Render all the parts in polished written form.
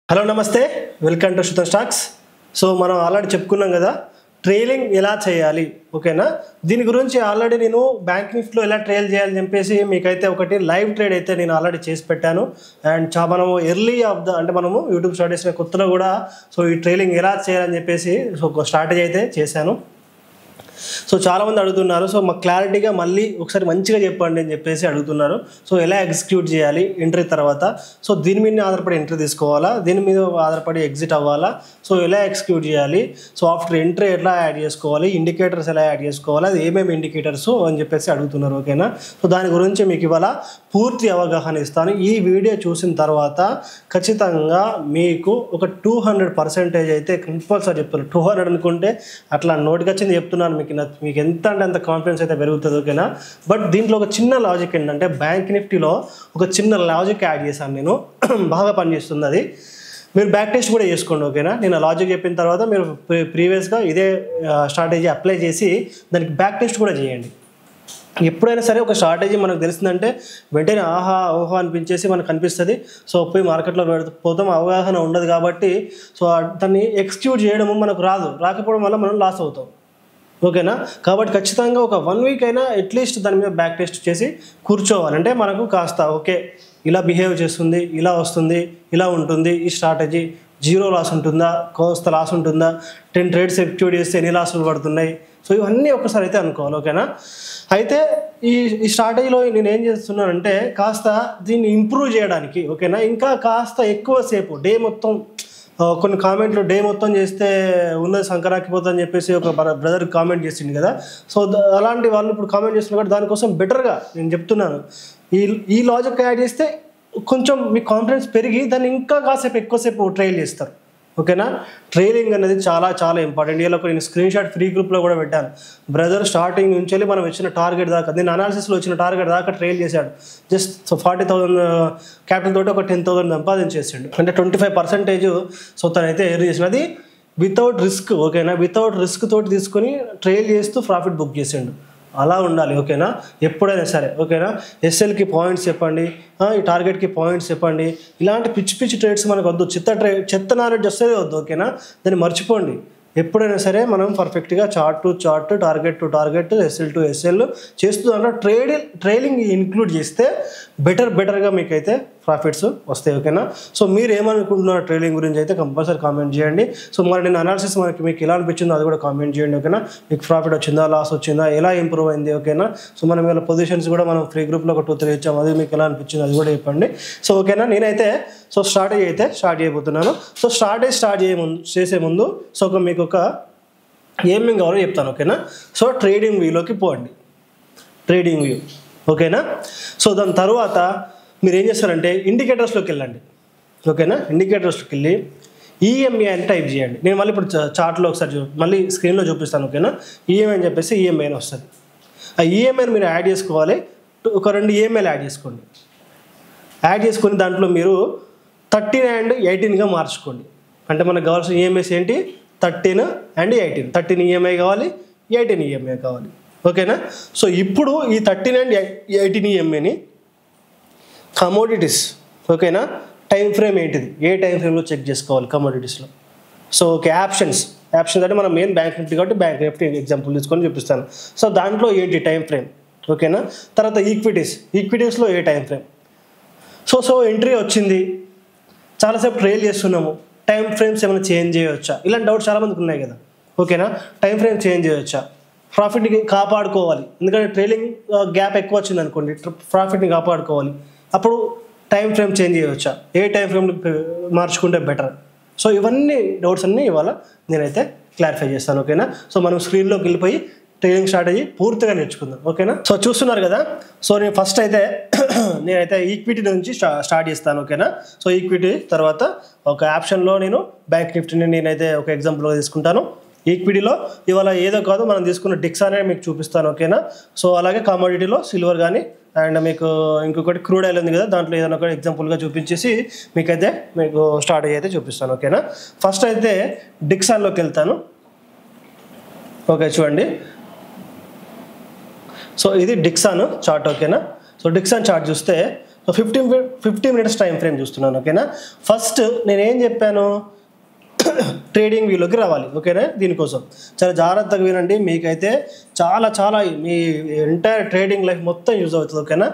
Hello నమస్తే welcome to శుతం stocks. So మనం already చెప్పుకున్నాం కదా ట్రేడింగ్ ఎలా చేయాలి, ఓకేనా. దీని గురించి ఆల్రెడీ నేను బ్యాంక్ నిఫ్టీలో ఎలా ట్రేల్ చేయాలని చెప్పేసి మీకైతే ఒకటి లైవ్ ట్రేడ్ అయితే నేను ఆల్రెడీ చేసి పెట్టాను. అండ్ మనము ఎర్లీ ఆఫ్ ద అంటే మనము యూట్యూబ్ స్టార్ట్ చేసిన కొత్తలో కూడా సో ఈ ట్రేడింగ్ ఎలా చేయాలని చెప్పేసి సో ఒక స్ట్రాటజీ అయితే చేశాను. సో చాలామంది అడుగుతున్నారు, సో మాకు క్లారిటీగా మళ్ళీ ఒకసారి మంచిగా చెప్పండి అని చెప్పేసి అడుగుతున్నారు. సో ఎలా ఎగ్జిక్యూట్ చేయాలి ఎంట్రీ తర్వాత, సో దీని మీద ఆధారపడి ఎంట్రీ తీసుకోవాలా, దీని మీద ఆధారపడి ఎగ్జిట్ అవ్వాలా, సో ఎలా ఎగ్జిక్యూట్ చేయాలి, సో ఆఫ్టర్ ఎంట్రీ ఎట్లా యాడ్ చేసుకోవాలి, ఇండికేటర్స్ ఎలా యాడ్ చేసుకోవాలి, అది ఏమేమి ఇండికేటర్స్ అని చెప్పేసి అడుగుతున్నారు, ఓకేనా. సో దాని గురించి మీకు ఇవాళ పూర్తి అవగాహన ఇస్తాను. ఈ వీడియో చూసిన తర్వాత ఖచ్చితంగా మీకు ఒక 200% అయితే కంపల్సరీ చెప్తున్నారు. 200 అనుకుంటే అట్లా నోటికి వచ్చింది చెప్తున్నాను, మీకు ఎంత అంటే అంత కాన్ఫిడెన్స్ అయితే పెరుగుతుంది, ఓకేనా. బట్ దీంట్లో ఒక చిన్న లాజిక్ ఏంటంటే బ్యాంక్ నిఫ్టీలో ఒక చిన్న లాజిక్ యాడ్ చేశాను నేను, బాగా పనిచేస్తుంది అది. మీరు బ్యాక్ టెస్ట్ కూడా చేసుకోండి, ఓకేనా. నేను లాజిక్ చెప్పిన తర్వాత మీరు ప్రీవియస్గా ఇదే స్ట్రాటజీ అప్లై చేసి దానికి బ్యాక్ టెస్ట్ కూడా చేయండి. ఎప్పుడైనా సరే ఒక స్ట్రాటజీ మనకు తెలిసిందంటే వెంటనే ఆహా ఓహో అనిపించేసి మనకు కనిపిస్తుంది. సో పోయి మార్కెట్లో పోతాం, అవగాహన ఉండదు కాబట్టి సో దాన్ని ఎగ్జిక్యూట్ చేయడము మనకు రాకపోవడం వల్ల మనం లాస్ అవుతాం, ఓకేనా. కాబట్టి ఖచ్చితంగా ఒక 1 వీక్ అయినా అట్లీస్ట్ దాని మీద బ్యాక్ టెస్ట్ చేసి కూర్చోవాలంటే మనకు కాస్త ఓకే ఇలా బిహేవ్ చేస్తుంది, ఇలా వస్తుంది, ఇలా ఉంటుంది ఈ స్ట్రాటజీ, జీరో లాస్ ఉంటుందా, కోస్త లాస్ ఉంటుందా, 10 ట్రేడ్స్ ఎగ్జిక్యూట్ చేస్తే ఎన్ని లాసులు పడుతున్నాయి, సో ఇవన్నీ ఒకసారి అయితే అనుకోవాలి, ఓకేనా. అయితే ఈ స్ట్రాటజీలో నేను ఏం చేస్తున్నానంటే కాస్త దీన్ని ఇంప్రూవ్ చేయడానికి, ఓకేనా, ఇంకా కాస్త ఎక్కువసేపు డే మొత్తం కొన్ని కామెంట్లు డే మొత్తం చేస్తే ఉన్నది సంకరాకిపోతుందని చెప్పేసి ఒక బ్రదర్ కామెంట్ చేసింది కదా. సో అలాంటి వాళ్ళు ఇప్పుడు కామెంట్ చేస్తున్నారు కాబట్టి దానికోసం బెటర్గా నేను చెప్తున్నాను, ఈ లాజిక్ యాడ్ చేస్తే కొంచెం మీ కాన్ఫిడెన్స్ పెరిగి దాన్ని ఇంకా కాసేపు ఎక్కువసేపు ట్రైల్ చేస్తారు, ఓకేనా. ట్రైలింగ్ అనేది చాలా చాలా ఇంపార్టెంట్. ఇలా నేను స్క్రీన్ షాట్ ఫ్రీ గ్రూప్లో కూడా పెట్టాను. బ్రదర్ స్టార్టింగ్ నుంచి వెళ్ళి మనం వచ్చిన టార్గెట్ దాకా, నేను అనాలిసిస్లో వచ్చిన టార్గెట్ దాకా ట్రైల్ చేశాడు. జస్ట్ 40,000 క్యాపిటల్ తోటి ఒక 10,000 సంపాదించేసాడు. అంటే 25% సో తనైతే ఎర్న్ చేసాడు. అది వితౌట్ రిస్క్, ఓకేనా. వితౌట్ రిస్క్ తోటి తీసుకొని ట్రైల్ చేస్తూ ప్రాఫిట్ బుక్ చేసాడు. అలా ఉండాలి, ఓకేనా, ఎప్పుడైనా సరే, ఓకేనా. ఎస్ఎల్కి పాయింట్స్ చెప్పండి, ఈ టార్గెట్కి పాయింట్స్ చెప్పండి. ఇలాంటి పిచ్చి ట్రేడ్స్ మనకు వద్దు, చెత్త నాలెడ్జ్ వస్తేనే వద్దు, ఓకేనా. దాన్ని మర్చిపోండి. ఎప్పుడైనా సరే మనం పర్ఫెక్ట్గా chart to chart, target to target, SL to SL చేస్తూ దాంట్లో ట్రైలింగ్ ఇంక్లూడ్ చేస్తే బెటర్గా మీకైతే ప్రాఫిట్స్ వస్తాయి, ఓకేనా. సో మీరు ఏమనుకుంటున్నారు ట్రేడింగ్ గురించి అయితే కంపల్సరీ కామెంట్ చేయండి. సో మరి నేను అనాలిసిస్ మీకు ఎలా అనిపించిందో అది కూడా కామెంట్ చేయండి, ఓకేనా. మీకు ప్రాఫిట్ వచ్చిందా, లాస్ వచ్చిందా, ఎలా ఇంప్రూవ్ అయింది, ఓకేనా. సో మనం ఇలా పొజిషన్స్ కూడా మనం ఫ్రీ గ్రూప్లో ఒక 2-3 ఇచ్చాము, అది మీకు ఎలా అనిపించింది అది కూడా చెప్పండి. సో ఓకేనా, నేనైతే సో స్ట్రాటజీ అయితే స్టార్ట్ చేయబోతున్నాను. సో స్టార్ట్ చేసే ముందు సో మీకు ఒక ఏమేమి కావాలో చెప్తాను, ఓకేనా. సో ట్రేడింగ్ వ్యూలోకి పోండి, ట్రేడింగ్ వ్యూ, ఓకేనా. సో దాని తర్వాత మీరు ఏం చేస్తారంటే ఇండికేటర్స్లోకి వెళ్ళండి, ఓకేనా. ఇండికేటర్స్లోకి వెళ్ళి ఈఎంఐ అని టైప్ చేయండి. నేను మళ్ళీ ఇప్పుడు చార్ట్లో ఒకసారి మళ్ళీ స్క్రీన్లో చూపిస్తాను, ఓకేనా. ఈఎంఐ అని చెప్పేసి ఈఎంఐ అని వస్తుంది. ఆ ఈఎంఐని మీరు యాడ్ చేసుకోవాలి. ఒక 2 ఈఎంఐలు యాడ్ చేసుకోండి. యాడ్ చేసుకొని దాంట్లో మీరు 13 and 18గా మార్చుకోండి. అంటే మనకు కావాల్సిన ఈఎంఐస్ ఏంటి, 13 and 18. 13 ఈఎంఐ కావాలి, 18 ఈఎంఐ కావాలి, ఓకేనా. సో ఇప్పుడు ఈ 13 and 18 ఈఎంఐని కమోడిటీస్, ఓకేనా. టైం ఫ్రేమ్ ఏంటిది, ఏ టైం ఫ్రేమ్లో చెక్ చేసుకోవాలి కమోడిటీస్లో. సో ఓకే ఆప్షన్స్ అంటే మనం మెయిన్ బ్యాంక్ నిఫ్టీ కాబట్టి బ్యాంక్ నిఫ్టీ ఎగ్జాంపుల్ తీసుకొని చూపిస్తాను. సో దాంట్లో ఏంటి టైం ఫ్రేమ్, ఓకేనా. తర్వాత ఈక్విటీస్లో ఏ టైం ఫ్రేమ్. సో ఎంట్రీ వచ్చింది, చాలాసేపు ట్రైల్ చేస్తున్నాము, టైం ఫ్రేమ్స్ ఏమైనా చేంజ్ చేయవచ్చా, ఇలాంటి డౌట్స్ చాలామందికి ఉన్నాయి కదా, ఓకేనా. టైం ఫ్రేమ్ చేంజ్ చేయవచ్చా, ప్రాఫిట్ని కాపాడుకోవాలి, ఎందుకంటే ట్రైలింగ్ గ్యాప్ ఎక్కువ వచ్చింది అనుకోండి, ప్రాఫిట్ని కాపాడుకోవాలి, అప్పుడు టైం ఫ్రేమ్ చేంజ్ చేయవచ్చా, ఏ టైం ఫ్రేమ్ మార్చుకుంటే బెటర్. సో ఇవన్నీ డౌట్స్ అన్నీ ఇవాళ నేనైతే క్లారిఫై చేస్తాను, ఓకేనా. సో మనం స్క్రీన్లోకి వెళ్ళిపోయి ట్రేడింగ్ స్ట్రాటజీ పూర్తిగా నేర్చుకుందాం, ఓకేనా. సో చూస్తున్నారు కదా. సో నేను ఫస్ట్ అయితే నేనైతే ఈక్విటీ నుంచి స్టార్ట్ చేస్తాను, ఓకేనా. సో ఈక్విటీ తర్వాత ఒక ఆప్షన్లో నేను బ్యాంక్ నిఫ్టీని నేనైతే ఒక ఎగ్జాంపుల్గా తీసుకుంటాను. ఈక్విటీలో ఇవాళ ఏదో కాదు మనం తీసుకున్న డిక్స్ అనేది మీకు చూపిస్తాను, ఓకేనా. సో అలాగే కమోడిటీలో సిల్వర్ కానీ అండ్ మీకు ఇంకొకటి క్రూడ్ ఆయిల్ ఉంది కదా, దాంట్లో ఏదైనా ఒక ఎగ్జాంపుల్గా చూపించేసి మీకు స్టార్ట్ అయితే చూపిస్తాను, ఓకేనా. ఫస్ట్ అయితే డిక్సాన్లోకి వెళ్తాను, ఓకే. చూడండి, సో ఇది డిక్సాన్ చార్ట్, ఓకేనా. సో డిక్సాన్ చార్ట్ చూస్తే సో 50 మినిట్స్ టైం ఫ్రేమ్ చూస్తున్నాను. ఓకేనా, ఫస్ట్ నేనేం చెప్పాను, ట్రేడింగ్ వ్యూలోకి రావాలి. ఓకేనా, దీనికోసం చాలా జాగ్రత్తగా వినండి, మీకైతే చాలా మీ ఎంటైర్ ట్రేడింగ్ లైఫ్ మొత్తం యూజ్ అవుతుంది. ఓకేనా,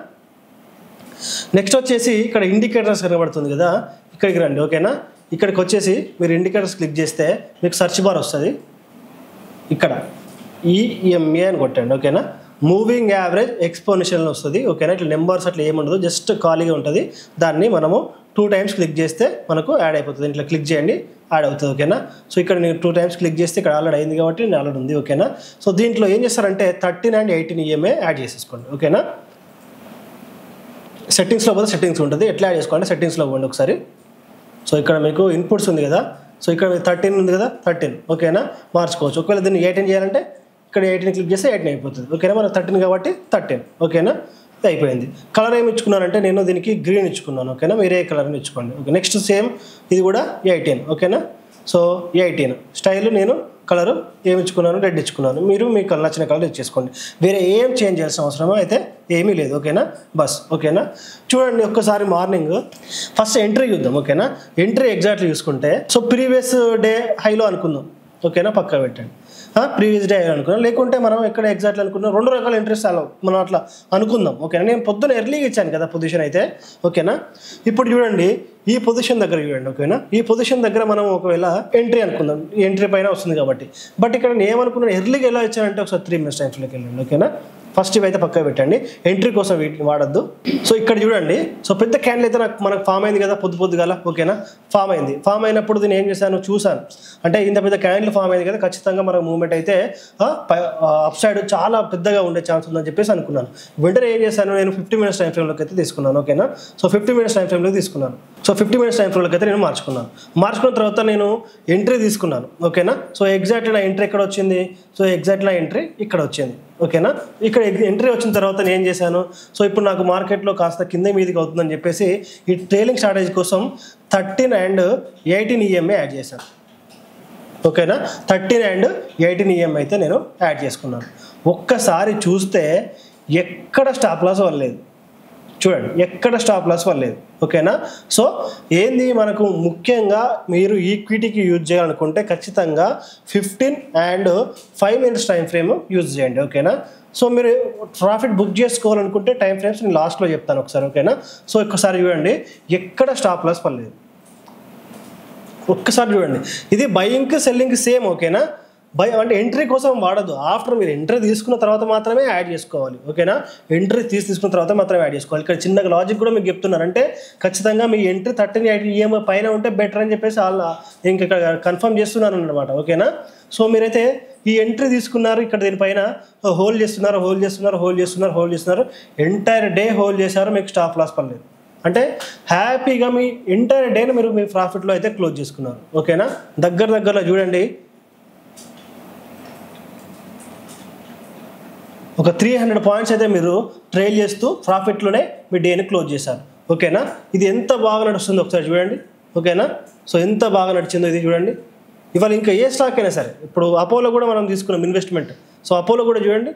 నెక్స్ట్ వచ్చేసి ఇక్కడ ఇండికేటర్స్ కనబడుతుంది కదా, ఇక్కడికి రండి. ఓకేనా, ఇక్కడికి వచ్చేసి మీరు ఇండికేటర్స్ క్లిక్ చేస్తే మీకు సెర్చ్ బార్ వస్తుంది. ఇక్కడ ఈఎంఏ అని కొట్టండి. ఓకేనా, మూవింగ్ యావరేజ్ ఎక్స్పోనెన్షియల్ వస్తుంది. ఓకేనా, ఇట్లా నెంబర్స్ అట్లా ఏముండదు, జస్ట్ ఖాళీగా ఉంటుంది. దాన్ని మనము 2 టైమ్స్ క్లిక్ చేస్తే మనకు యాడ్ అయిపోతుంది. ఇట్లా క్లిక్ చేయండి, యాడ్ అవుతుంది. ఓకేనా, సో ఇక్కడ నేను 2 టైమ్స్ క్లిక్ చేస్తే ఇక్కడ ఆల్రెడీ అయింది కాబట్టి నేను ఆల్రెడీ ఉంది. ఓకేనా, సో దీంట్లో ఏం చేస్తారంటే 13 and 18 ఈఎంఏ యాడ్ చేసేసుకోండి. ఓకేనా, సెట్టింగ్స్లో పోతే సెట్టింగ్స్ ఉంటుంది, ఎట్లా యాడ్ చేసుకోండి, సెట్టింగ్స్లో పోండి ఒకసారి. సో ఇక్కడ మీకు ఇన్పుట్స్ ఉంది కదా, సో ఇక్కడ 13 ఉంది కదా, 13. ఓకేనా, మార్చుకోవచ్చు. ఒకవేళ దీన్ని 18 చేయాలంటే ఇక్కడ 18 క్లిక్ చేస్తే 18 అయిపోతుంది. ఓకేనా, మనకు 13 కాబట్టి 13. ఓకేనా, ఇది అయిపోయింది. కలర్ ఏమి ఇచ్చుకున్నానంటే నేను దీనికి గ్రీన్ ఇచ్చుకున్నాను. ఓకేనా, మీరే కలర్ని ఇచ్చుకోండి. ఓకే, నెక్స్ట్ సేమ్ ఇది కూడా 18. ఓకేనా, సో 18 స్టైల్ నేను కలరు ఏమి ఇచ్చుకున్నాను, రెడ్ ఇచ్చుకున్నాను. మీరు మీకు నచ్చిన కలర్ ఇచ్చేసుకోండి, వేరే ఏం చేంజ్ చేయాల్సిన అవసరం అయితే ఏమీ లేదు. ఓకేనా, బస్. ఓకేనా, చూడండి ఒక్కసారి మార్నింగ్ ఫస్ట్ ఎంట్రీ చూద్దాం. ఓకేనా, ఎంట్రీ ఎగ్జాక్ట్లీ చూసుకుంటే సో ప్రీవియస్ డే హైలో అనుకుందాం. ఓకేనా, పక్కా పెట్టండి. ప్రీవియస్ డే అనుకున్నాం, లేకుంటే మనం ఎక్కడ ఎగ్జాక్ట్లీ అనుకున్నాం, 2 రకాల ఎంట్రీస్ మనం అట్లా అనుకుందాం. ఓకేనా, నేను పొద్దున ఎర్లీగా ఇచ్చాను కదా పొజిషన్ అయితే. ఓకేనా, ఇప్పుడు చూడండి ఈ పొజిషన్ దగ్గర చూడండి. ఓకేనా, ఈ పొజిషన్ దగ్గర మనం ఒకవేళ ఎంట్రీ అనుకుందాం, ఎంట్రీ పైన వస్తుంది కాబట్టి. బట్ ఇక్కడ నేను ఏమనుకున్నాను, ఎర్లీగా ఎలా ఇచ్చానంటే ఒకసారి 3 మినిట్స్ టైమ్స్లోకి వెళ్ళండి. ఓకేనా, ఫస్ట్ ఇవైతే పక్కా పెట్టండి, ఎంట్రీ కోసం వీటిని వాడద్దు. సో ఇక్కడ చూడండి, సో పెద్ద క్యాండిల్ అయితే మనకు ఫామ్ అయింది కదా పొద్దుగాల. ఓకేనా, ఫామ్ అయింది. ఫామ్ అయినప్పుడు నేను ఏం చేశాను చూసాను, అంటే ఇంత పెద్ద క్యాండిల్ ఫామ్ అయింది కదా, ఖచ్చితంగా మనకు మూవ్మెంట్ అయితే అప్ సైడ్ చాలా పెద్దగా ఉండే ఛాన్స్ ఉందని చెప్పేసి అనుకున్నాను. వెంటనే ఏం చేశాను, నేను 50 మినిట్స్ టైం ఫ్రేమ్లోకి అయితే తీసుకున్నాను. ఓకేనా, సో 50 మినిట్స్ టైం ఫ్రేమ్లోకి తీసుకున్నాను. సో 50 మినిట్స్ టైం ఫ్రేమ్లోకి అయితే నేను మార్చుకున్న తర్వాత నేను ఎంట్రీ తీసుకున్నాను. ఓకేనా, సో ఎగ్జాక్ట్ నా ఎంట్రీ ఎక్కడ వచ్చింది, సో ఎగ్జాక్ట్ నా ఎంట్రీ ఇక్కడ వచ్చింది. ఓకేనా, ఇక్కడ ఎంట్రీ వచ్చిన తర్వాత నేను ఏం చేశాను, సో ఇప్పుడు నాకు మార్కెట్లో కాస్త కింద మీదకి అవుతుందని చెప్పేసి ఈ ట్రైలింగ్ స్ట్రాటజీ కోసం 13 and 18 ఈఎంఏ యాడ్ చేశాను. ఓకేనా, 13 and 18 ఈఎంఏ అయితే నేను యాడ్ చేసుకున్నాను. ఒక్కసారి చూస్తే ఎక్కడ స్టాప్ లాస్ వల్లేదు, చూడండి ఎక్కడ స్టాప్ లాస్ వల్లేదు. ఓకేనా, సో ఏంది మనకు ముఖ్యంగా మీరు ఈక్విటీకి యూజ్ చేయాలనుకుంటే ఖచ్చితంగా 15 and 5 minutes time frame use చేయండి. ఓకేనా, సో మీరు ప్రాఫిట్ బుక్ చేసుకోవాలనుకుంటే టైం ఫ్రేమ్స్ నేను లాస్ట్లో చెప్తాను ఒకసారి. ఓకేనా, సో ఒక్కసారి చూడండి ఎక్కడ స్టాప్ లాస్ పడలేదు. ఒక్కసారి చూడండి, ఇది బయింగ్కి సెల్లింగ్కి సేమ్. ఓకేనా, అంటే ఎంట్రీ కోసం వాడద్దు, ఆఫ్టర్ మీరు ఎంట్రీ తీసుకున్న తర్వాత మాత్రమే యాడ్ చేసుకోవాలి. ఓకేనా, ఎంట్రీ తీసుకున్న తర్వాత మాత్రమే యాడ్ చేసుకోవాలి. ఇక్కడ చిన్నగా లాజిక్ కూడా మీకు చెప్తున్నారు, అంటే ఖచ్చితంగా మీ ఎంట్రీ 13 ఈఎంఐ పైన ఉంటే బెటర్ అని చెప్పేసి ఇంకా ఇక్కడ కన్ఫర్మ్ చేస్తున్నాను అన్నమాట. ఓకేనా, సో మీరైతే ఈ ఎంట్రీ తీసుకున్నారు, ఇక్కడ దీనిపైన హోల్డ్ చేస్తున్నారు, ఎంటైర్ డే హోల్డ్ చేశారు, మీకు స్టాప్ లాస్ పడలేదు. అంటే హ్యాపీగా మీ ఎంటైర్ డేని మీరు మీ ప్రాఫిట్లో అయితే క్లోజ్ చేసుకున్నారు. ఓకేనా, దగ్గరలో చూడండి ఒక 300 పాయింట్స్ అయితే మీరు ట్రైల్ చేస్తూ ప్రాఫిట్లోనే మీ డేని క్లోజ్ చేశారు. ఓకేనా, ఇది ఎంత బాగా నడుస్తుందో ఒకసారి చూడండి. ఓకేనా, సో ఎంత బాగా నడిచిందో ఇది చూడండి. ఇవాళ ఇంకా ఏ స్టాక్ అయినా సరే, ఇప్పుడు అపోలో కూడా మనం తీసుకున్నాం ఇన్వెస్ట్మెంట్. సో అపోలో కూడా చూడండి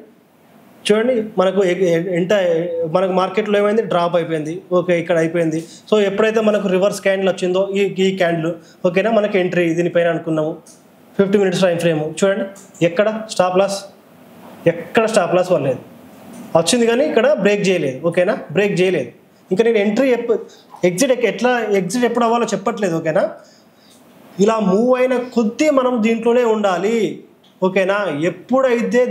మనకు మార్కెట్లో ఏమైంది, డ్రాప్ అయిపోయింది. ఓకే, ఇక్కడ అయిపోయింది. సో ఎప్పుడైతే మనకు రివర్స్ క్యాండిల్ వచ్చిందో ఈ క్యాండిల్, ఓకేనా, మనకి ఎంట్రీ దీనిపైన అనుకున్నాము. 50 మినిట్స్ టైం ఫ్రేమ్ చూడండి, ఎక్కడ స్టాప్ లాస్ వల్లేదు, వచ్చింది కానీ ఇక్కడ బ్రేక్ చేయలేదు. ఓకేనా, బ్రేక్ చేయలేదు. ఇంకా నేను ఎంట్రీ ఎగ్జిట్ ఎప్పుడు అవ్వాలో చెప్పట్లేదు. ఓకేనా, ఇలా మూవ్ అయిన కొద్దీ మనం దీంట్లోనే ఉండాలి. ఓకేనా, ఎప్పుడైతే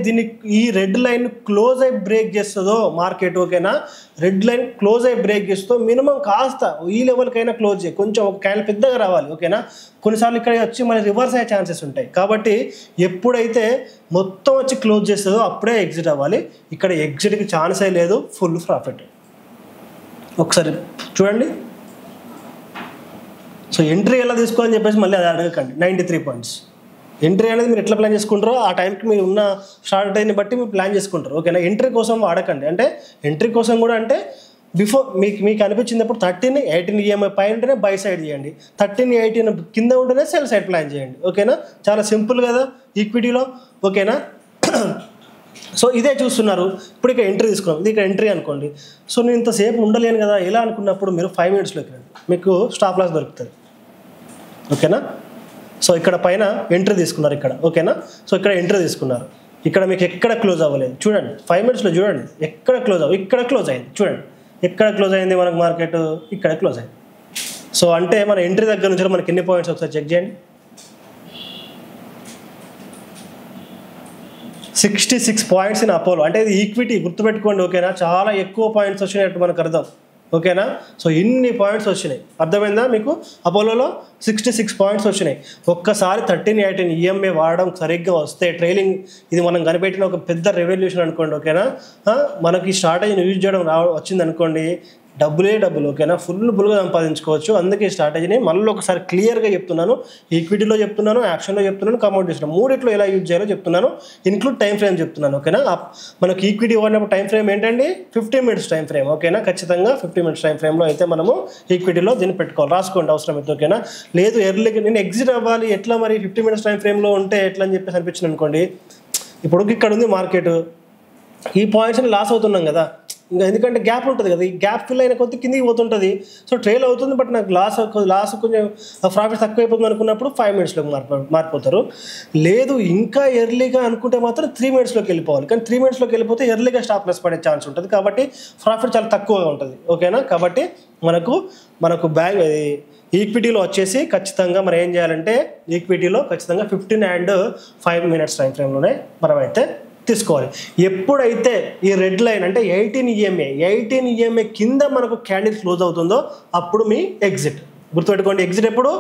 ఈ రెడ్ లైన్ క్లోజ్ అయి బ్రేక్ చేస్తుందో మార్కెట్, ఓకేనా, రెడ్ లైన్ క్లోజ్ అయి బ్రేక్ చేస్తుందో మినిమం కాస్త ఈ లెవెల్కైనా క్లోజ్ చేయి, కొంచెం ఒక క్యాండిల్ పెద్దగా రావాలి. ఓకేనా, కొన్నిసార్లు ఇక్కడ వచ్చి మళ్ళీ రివర్స్ అయ్యే ఛాన్సెస్ ఉంటాయి. కాబట్టి ఎప్పుడైతే మొత్తం వచ్చి క్లోజ్ చేస్తుందో అప్పుడే ఎగ్జిట్ అవ్వాలి. ఇక్కడ ఎగ్జిట్కి ఛాన్సే లేదు, ఫుల్ ప్రాఫిట్. ఒకసారి చూడండి. సో ఎంట్రీ ఎలా తీసుకోవాలని చెప్పేసి మళ్ళీ అది అడగకండి. 93 పాయింట్స్ ఎంట్రీ అనేది మీరు ఎట్లా ప్లాన్ చేసుకుంటారో ఆ టైంకి మీరు ఉన్న స్టార్ట్ టైంని బట్టి మీరు ప్లాన్ చేసుకుంటారు. ఓకేనా, ఎంట్రీ కోసం వాడకండి. అంటే ఎంట్రీ కోసం కూడా అంటే బిఫోర్ మీకు అనిపించినప్పుడు 13, 18 ఈఎంఐ పైన ఉంటేనే బై సైడ్ చేయండి, 13, 18 కింద ఉంటేనే సెల్ సైడ్ ప్లాన్ చేయండి. ఓకేనా, చాలా సింపుల్ కదా ఈక్విటీలో. ఓకేనా, సో ఇదే చూస్తున్నారు. ఇప్పుడు ఇక్కడ ఎంట్రీ తీసుకున్నాం, ఇది ఇక్కడ ఎంట్రీ అనుకోండి. సో నేను ఇంతసేపు ఉండలేను కదా ఎలా అనుకున్నప్పుడు మీరు 5 మినిట్స్లోకి రండి, మీకు స్టాప్ లాస్ దొరుకుతుంది. ఓకేనా? సో ఇక్కడ పైన ఎంట్రీ తీసుకున్నారు ఇక్కడ. ఓకేనా? సో ఇక్కడ ఎంట్రీ తీసుకున్నారు, ఇక్కడ మీకు ఎక్కడ క్లోజ్ అవ్వలేదు చూడండి. 5 మినిట్స్లో చూడండి ఎక్కడ క్లోజ్ అవ్వ, ఇక్కడ క్లోజ్ అయింది చూడండి. ఎక్కడ క్లోజ్ అయింది మనకు మార్కెట్? ఇక్కడ క్లోజ్ అయింది. సో అంటే మన ఎంట్రీ దగ్గర నుంచి మనకి ఎన్ని పాయింట్స్ ఒకసారి చెక్ చేయండి. 66 పాయింట్స్ ఇన్ అపోలో. అంటే ఇది ఈక్విటీ గుర్తుపెట్టుకోండి. ఓకేనా? చాలా ఎక్కువ పాయింట్స్ వచ్చినట్టు మనకు అర్థం. ఓకేనా? సో ఇన్ని పాయింట్స్ వచ్చినాయి, అర్థమైందా మీకు? అపోలోలో 66 పాయింట్స్ వచ్చినాయి. ఒక్కసారి 13-18 ఈఎంఏ వాడడం సరిగ్గా వస్తే ట్రైలింగ్ ఇది మనం కనిపెట్టిన ఒక పెద్ద రెవల్యూషన్ అనుకోండి. ఓకేనా? మనకి ఈ స్ట్రాటజీని యూజ్ చేయడం వచ్చింది అనుకోండి, డబ్బులే డబ్బులు. ఓకేనా? ఫుల్గా సంపాదించుకోవచ్చు. అందుకే ఈ స్ట్రాటజీని మళ్ళీ ఒకసారి క్లియర్గా చెప్తున్నాను. ఈక్విటీలో చెప్తున్నాను, యాక్షన్లో చెప్తున్నాను, కమోడిటీస్లో, మూడిట్లో ఎలా యూజ్ చేయాలో చెప్తున్నాను. ఇన్క్లూడ్ టైం ఫ్రేమ్ చెప్తున్నాను. ఓకేనా? మనకు ఈక్విటీ వాడినప్పుడు టైం ఫ్రేమ్ ఏంటండి? 15 మినిట్స్ టైం ఫ్రేమ్. ఓకేనా? ఖచ్చితంగా 15 మినిట్స్ టైం ఫ్రేమ్లో అయితే మనము ఈక్విటీలో దీన్ని పెట్టుకోవాలి, రాసుకోండి అవసరం అయితే. ఓకేనా? లేదు ఎర్లీగా నేను ఎగ్జిట్ అవ్వాలి ఎట్లా మరి 15 మినిట్స్ టైం ఫ్రేమ్లో ఉంటే ఎట్లా అని చెప్పేసి అనిపించింది అనుకోండి. ఇప్పుడు ఇక్కడ ఉంది మార్కెట్, ఈ పాయింట్స్ని లాస్ అవుతున్నాం కదా, ఇంకా ఎందుకంటే గ్యాప్ ఉంటుంది కదా, ఈ గ్యాప్ ఫిల్ అయిన కొద్ది కిందికి పోతుంటుంది. సో ట్రైల్ అవుతుంది, బట్ నాకు లాస్ కొంచెం ప్రాఫిట్ తక్కువ అయిపోతుంది అనుకున్నప్పుడు 5 మినిట్స్లోకి మారిపోతారు. లేదు ఇంకా ఎర్లీగా అనుకుంటే మాత్రం 3 మినిట్స్లోకి వెళ్ళిపోవాలి. కానీ 3 మినిట్స్లోకి వెళ్ళిపోతే ఎర్లీగా స్టాప్ లాస్ పడే ఛాన్స్ ఉంటుంది, కాబట్టి ప్రాఫిట్ చాలా తక్కువగా ఉంటుంది. ఓకేనా? కాబట్టి మనకు ఈక్విటీలో వచ్చేసి ఖచ్చితంగా మనం ఏం చేయాలంటే ఈక్విటీలో ఖచ్చితంగా 15 and 5 మినిట్స్ టైం ఫ్రేమ్లోనే మనం అయితే తీసుకోవాలి. ఎప్పుడైతే ఈ రెడ్ లైన్ అంటే 18 ఈఎంఏ కింద మనకు క్యాండిల్ క్లోజ్ అవుతుందో అప్పుడు మీ ఎగ్జిట్. గుర్తుపెట్టుకోండి, ఎగ్జిట్ ఎప్పుడు?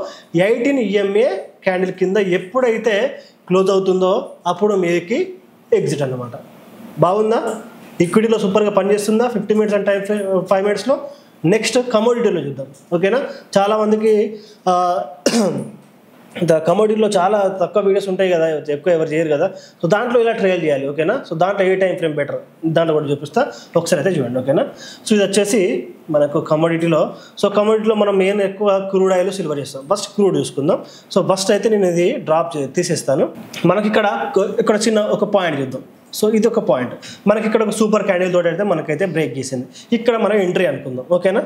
18 ఈఎంఏ క్యాండిల్ కింద ఎప్పుడైతే క్లోజ్ అవుతుందో అప్పుడు మీకు ఎగ్జిట్ అన్నమాట. బాగుందా? ఈక్విటీలో సూపర్గా పనిచేస్తుందా 15 మినిట్స్ అండ్ 5 మినిట్స్లో? నెక్స్ట్ కమోడిటీలో చూద్దాం. ఓకేనా? చాలామందికి కమోడిటీలో చాలా తక్కువ వీడియోస్ ఉంటాయి కదా, ఎక్కువ ఎవరు చేయరు కదా. సో దాంట్లో ఇలా ట్రయల్ చేయాలి. ఓకేనా? సో దాంట్లో ఏ టైం ఫ్రేమ్ బెటర్ దాంట్లో కూడా చూపిస్తా, ఒకసారి అయితే చూడండి. ఓకేనా? సో ఇది వచ్చేసి మనకు కమోడిటీలో. సో కమోడిటీలో మనం మెయిన్ ఎక్కువ క్రూడ్ ఆయిల్, సిల్వర్ చేస్తాం. ఫస్ట్ క్రూడ్ చూసుకుందాం. సో ఫస్ట్ అయితే నేను ఇది తీసేస్తాను. మనకి ఇక్కడ చిన్న ఒక పాయింట్ చూద్దాం. సో ఇది ఒక పాయింట్, మనకి ఇక్కడ ఒక సూపర్ క్యాండిల్ తోటి అయితే మనకైతే బ్రేక్ చేసింది. ఇక్కడ మనం ఎంట్రీ అనుకుందాం. ఓకేనా?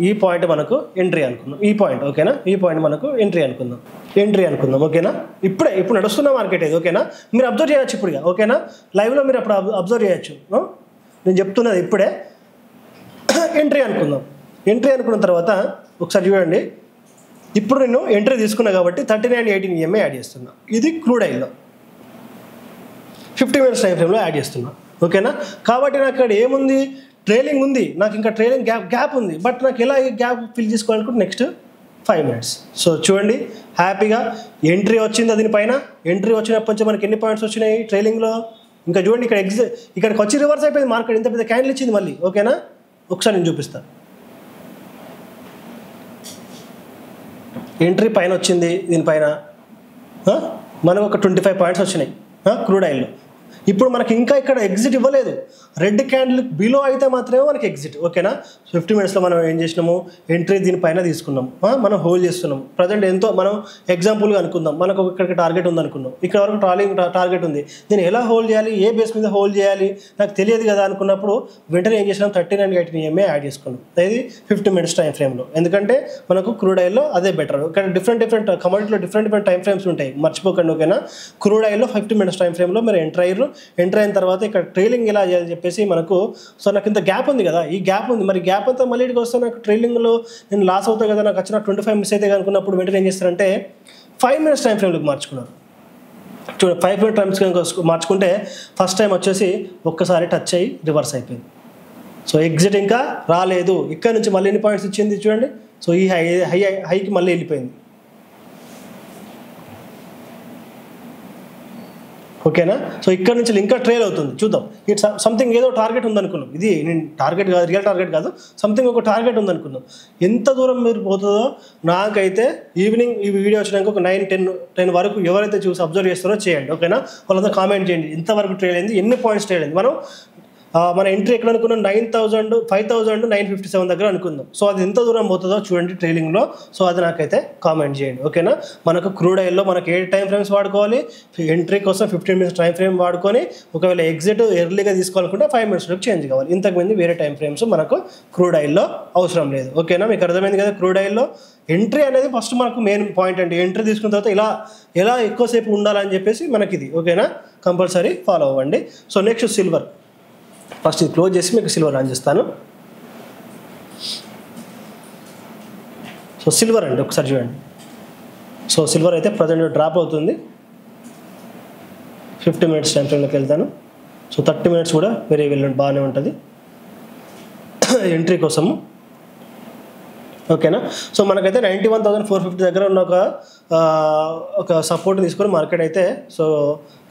ఈ పాయింట్ మనకు ఎంట్రీ అనుకుందాం, ఈ పాయింట్. ఓకేనా? ఈ పాయింట్ మనకు ఎంట్రీ అనుకుందాం. ఓకేనా? ఇప్పుడు నడుస్తున్న మార్కెట్ ఇది. ఓకేనా? మీరు అబ్జర్వ్ చేయొచ్చు ఇప్పుడుగా. ఓకేనా? లైవ్లో మీరు అప్పుడు అబ్జర్వ్ చేయొచ్చు. నేను చెప్తున్నది ఇప్పుడే. ఎంట్రీ అనుకుందాం. ఎంట్రీ అనుకున్న తర్వాత ఒకసారి చూడండి, ఇప్పుడు నేను ఎంట్రీ తీసుకున్నా కాబట్టి 13 and 18 ఈఎంఏ యాడ్ చేస్తున్నా. ఇది క్రూడ్ ఆయిల్లో 50 మినిట్స్ టైం ఫ్రేమ్లో యాడ్ చేస్తున్నా. ఓకేనా? కాబట్టి నాకు ఇక్కడ ఏముంది? ట్రైలింగ్ ఉంది, నాకు ఇంకా ట్రైలింగ్ గ్యాప్ ఉంది. బట్ నాకు ఎలా ఈ గ్యాప్ ఫిల్ చేసుకోవాలనుకుంటే నెక్స్ట్ 5 మినిట్స్. సో చూడండి, హ్యాపీగా ఎంట్రీ వచ్చింది. దీనిపైన ఎంట్రీ వచ్చినప్పటి నుంచి మనకి ఎన్ని పాయింట్స్ వచ్చినాయి ట్రైలింగ్లో? ఇంకా చూడండి, ఇక్కడికి వచ్చి రివర్స్ అయిపోయింది మార్కెట్. ఇంత పెద్ద క్యాండిల్ ఇచ్చింది మళ్ళీ. ఓకేనా? ఒకసారి నేను చూపిస్తాను. ఎంట్రీ పైన వచ్చింది, దీనిపైన మనకు ఒక 25 పాయింట్స్ వచ్చినాయి క్రూడ్ ఆయిల్లో. ఇప్పుడు మనకి ఇంకా ఇక్కడ ఎగ్జిట్ ఇవ్వలేదు. రెడ్ క్యాండిల్ బిలో అయితే మాత్రమే మనకి ఎగ్జిట్. ఓకేనా? 50 మినిట్స్లో మనం ఏం చేసినాము? ఎంట్రీ దీనిపైన తీసుకున్నాం, మనం హోల్డ్ చేస్తున్నాం. ప్రజెంట్ ఎంతో మనం ఎగ్జాంపుల్గా అనుకుందాం, మనకు ఇక్కడికి టార్గెట్ ఉంది అనుకున్నాం, ఇక్కడ వరకు టార్గెట్ ఉంది. దీన్ని ఎలా హోల్డ్ చేయాలి, ఏ బేస్ మీద హోల్డ్ చేయాలి నాకు తెలియదు కదా అనుకున్నప్పుడు వెంటనే ఏం చేసినాం? 13 and 18 ఈఎంఏ యాడ్ చేసుకున్నాం. అది 50 మినిట్స్ టైం ఫ్రేమ్లో. ఎందుకంటే మనకు క్రూడ్ ఆయిల్లో అదే బెటర్. ఇక్కడ డిఫరెంట్ కమోడిటీలో డిఫరెంట్ టైం ఫ్రేమ్స్ ఉంటాయి, మర్చిపోకండి. ఓకేనా? క్రూడ్ ఆయిల్లో 50 మినిట్స్ టైం ఫ్రేమ్లో మీరు ఎంటర్ అయిన తర్వాత ఇక్కడ ట్రైలింగ్ ఎలా చేయాలని చెప్పేసి మనకు. సో నాకు ఇంత గ్యాప్ ఉంది కదా, ఈ గ్యాప్ ఉంది, మరి గ్యాప్ అంతా మళ్ళీ ఇక్కడికి వస్తే నాకు ట్రైలింగ్లో నేను లాస్ అవుతాయి కదా, నాకు వచ్చిన 25 మిస్ అయితే అనుకున్నప్పుడు వెంటనే ఏం చేస్తారంటే 5 మినిట్స్ టైం ఫ్రేమ్లోకి మార్చుకున్నారు. చూడండి, 5 మినిట్ టైమ్స్ మార్చుకుంటే ఫస్ట్ టైం వచ్చేసి ఒక్కసారి టచ్ అయ్యి రివర్స్ అయిపోయింది. సో ఎగ్జిట్ ఇంకా రాలేదు. ఇక్కడ నుంచి మళ్ళీ ఎన్ని పాయింట్స్ ఇచ్చింది చూడండి. సో ఈ హైకి మళ్ళీ వెళ్ళిపోయింది. ఓకేనా? సో ఇక్కడ నుంచి ఇంకా ట్రైల్ అవుతుంది. చూద్దాం, ఇట్ సంథింగ్ ఏదో టార్గెట్ ఉందనుకున్నాం. ఇది నేను టార్గెట్ కాదు, రియల్ టార్గెట్ కాదు, సంథింగ్ ఒక టార్గెట్ ఉందనుకున్నాం. ఎంత దూరం మీరు పోతుందో నాకైతే ఈవినింగ్ ఈ వీడియో వచ్చినాక ఒక 9-10 వరకు ఎవరైతే చూసి అబ్జర్వ్ చేస్తారో చేయండి. ఓకేనా? వాళ్ళంతా కామెంట్ చేయండి, ఇంతవరకు ట్రైల్ అయింది, ఎన్ని పాయింట్స్ ట్రైల్ అయింది. మనం మన ఎంట్రీ ఎక్కడ అనుకున్నాం 5,957 దగ్గర అనుకుందాం. సో అది ఎంత దూరం పోతుందో చూడండి ట్రైలింగ్లో. సో అది నాకైతే కామెంట్ చేయండి, ఓకేనా. మనకు క్రూడ్ ఆయిల్లో మనకి ఏ టైం ఫ్రేమ్స్ వాడుకోవాలి, ఎంట్రీ కోసం 15 minutes టైం ఫ్రేమ్ వాడుకొని ఒకవేళ ఎగ్జిట్ ఎర్లీగా తీసుకోవాలనుకుంటే 5 minutesలోకి చేంజ్ కావాలి. ఇంతకుముందు వేరే టైం ఫ్రేమ్స్ మనకు క్రూడ్ ఆయిల్లో అవసరం లేదు, ఓకేనా. మీకు అర్థమైంది కదా. క్రూడ్ ఆయిల్లో ఎంట్రీ అనేది ఫస్ట్ మనకు మెయిన్ పాయింట్ అండి. ఎంట్రీ తీసుకున్న తర్వాత ఎలా ఎక్కువసేపు ఉండాలని చెప్పేసి మనకి ఇది, ఓకేనా. కంపల్సరీ ఫాలో అవ్వండి. So next silver. ఫస్ట్ ఇది క్లోజ్ చేసి మీకు సిల్వర్ ఆన్ చేస్తాను. సో సిల్వర్ అండి ఒకసారి చూడండి. సో సిల్వర్ అయితే ప్రజెంట్ డ్రాప్ అవుతుంది. 50 minutes టైం ఫ్రేమ్లోకి వెళ్తాను. సో 30 minutes కూడా వెరీ వెల్ బాగానే ఉంటుంది ఎంట్రీ కోసము, ఓకేనా. సో మనకైతే 91,450 దగ్గర ఉన్న ఒక సపోర్ట్ తీసుకొని మార్కెట్ అయితే సో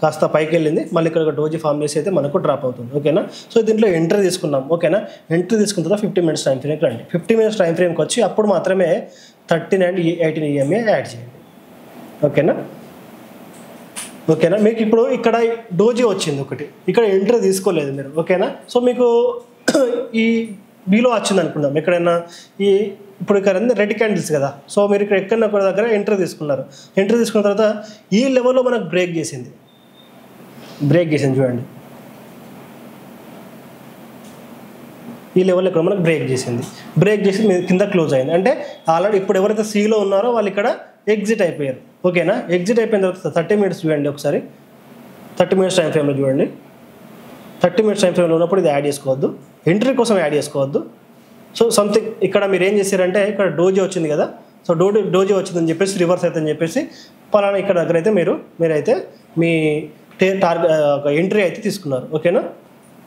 కాస్త పైకి వెళ్ళింది. మళ్ళీ ఇక్కడ ఒక డోజీ ఫామ్ చేసి అయితే మనకు డ్రాప్ అవుతుంది, ఓకేనా. సో దీంట్లో ఎంట్రీ తీసుకున్నాం, ఓకేనా. ఎంట్రీ తీసుకున్న తర్వాత 50 minutes టైం ఫ్రేమ్కి రండి. 50 minutes టైం ఫ్రేమ్కి వచ్చి అప్పుడు మాత్రమే 13 and 18 EMA యాడ్ చేయండి, ఓకేనా. మీకు ఇప్పుడు ఇక్కడ డోజీ వచ్చింది ఒకటి, ఇక్కడ ఎంట్రీ తీసుకోలేదు మీరు, ఓకేనా. సో మీకు ఈ బీలో వచ్చింది అనుకుందాం ఎక్కడైనా ఇప్పుడు ఇక్కడ రెడ్ క్యాండిల్స్ కదా. సో మీరు ఇక్కడ ఎక్కడైనా ఒక దగ్గర ఎంట్రీ తీసుకున్నారు. ఎంట్రీ తీసుకున్న తర్వాత ఈ లెవెల్లో మనకు బ్రేక్ చేసింది చూడండి. ఈ లెవెల్లో ఇక్కడ మనకు బ్రేక్ చేసి మీరు కింద క్లోజ్ అయింది. అంటే ఆల్రెడీ ఇప్పుడు ఎవరైతే సీలో ఉన్నారో వాళ్ళు ఇక్కడ ఎగ్జిట్ అయిపోయారు, ఓకేనా. ఎగ్జిట్ అయిపోయిన తర్వాత 30 minutes చూడండి ఒకసారి. 30 minutes టైం ఫ్రేమ్లో చూడండి. 30 minutes టైం ఫ్రేమ్లో ఉన్నప్పుడు ఇది యాడ్ చేసుకోవద్దు, ఎంట్రీ కోసం యాడ్ చేసుకోవద్దు. సో సంథింగ్ ఇక్కడ మీరు ఏం చేశారంటే ఇక్కడ డోజీ వచ్చింది కదా. సో డోజీ వచ్చిందని చెప్పేసి రివర్స్ అవుతుందని చెప్పేసి పలానా ఇక్కడ దగ్గర అయితే మీరైతే మీ ఎంట్రీ అయితే తీసుకున్నారు, ఓకేనా.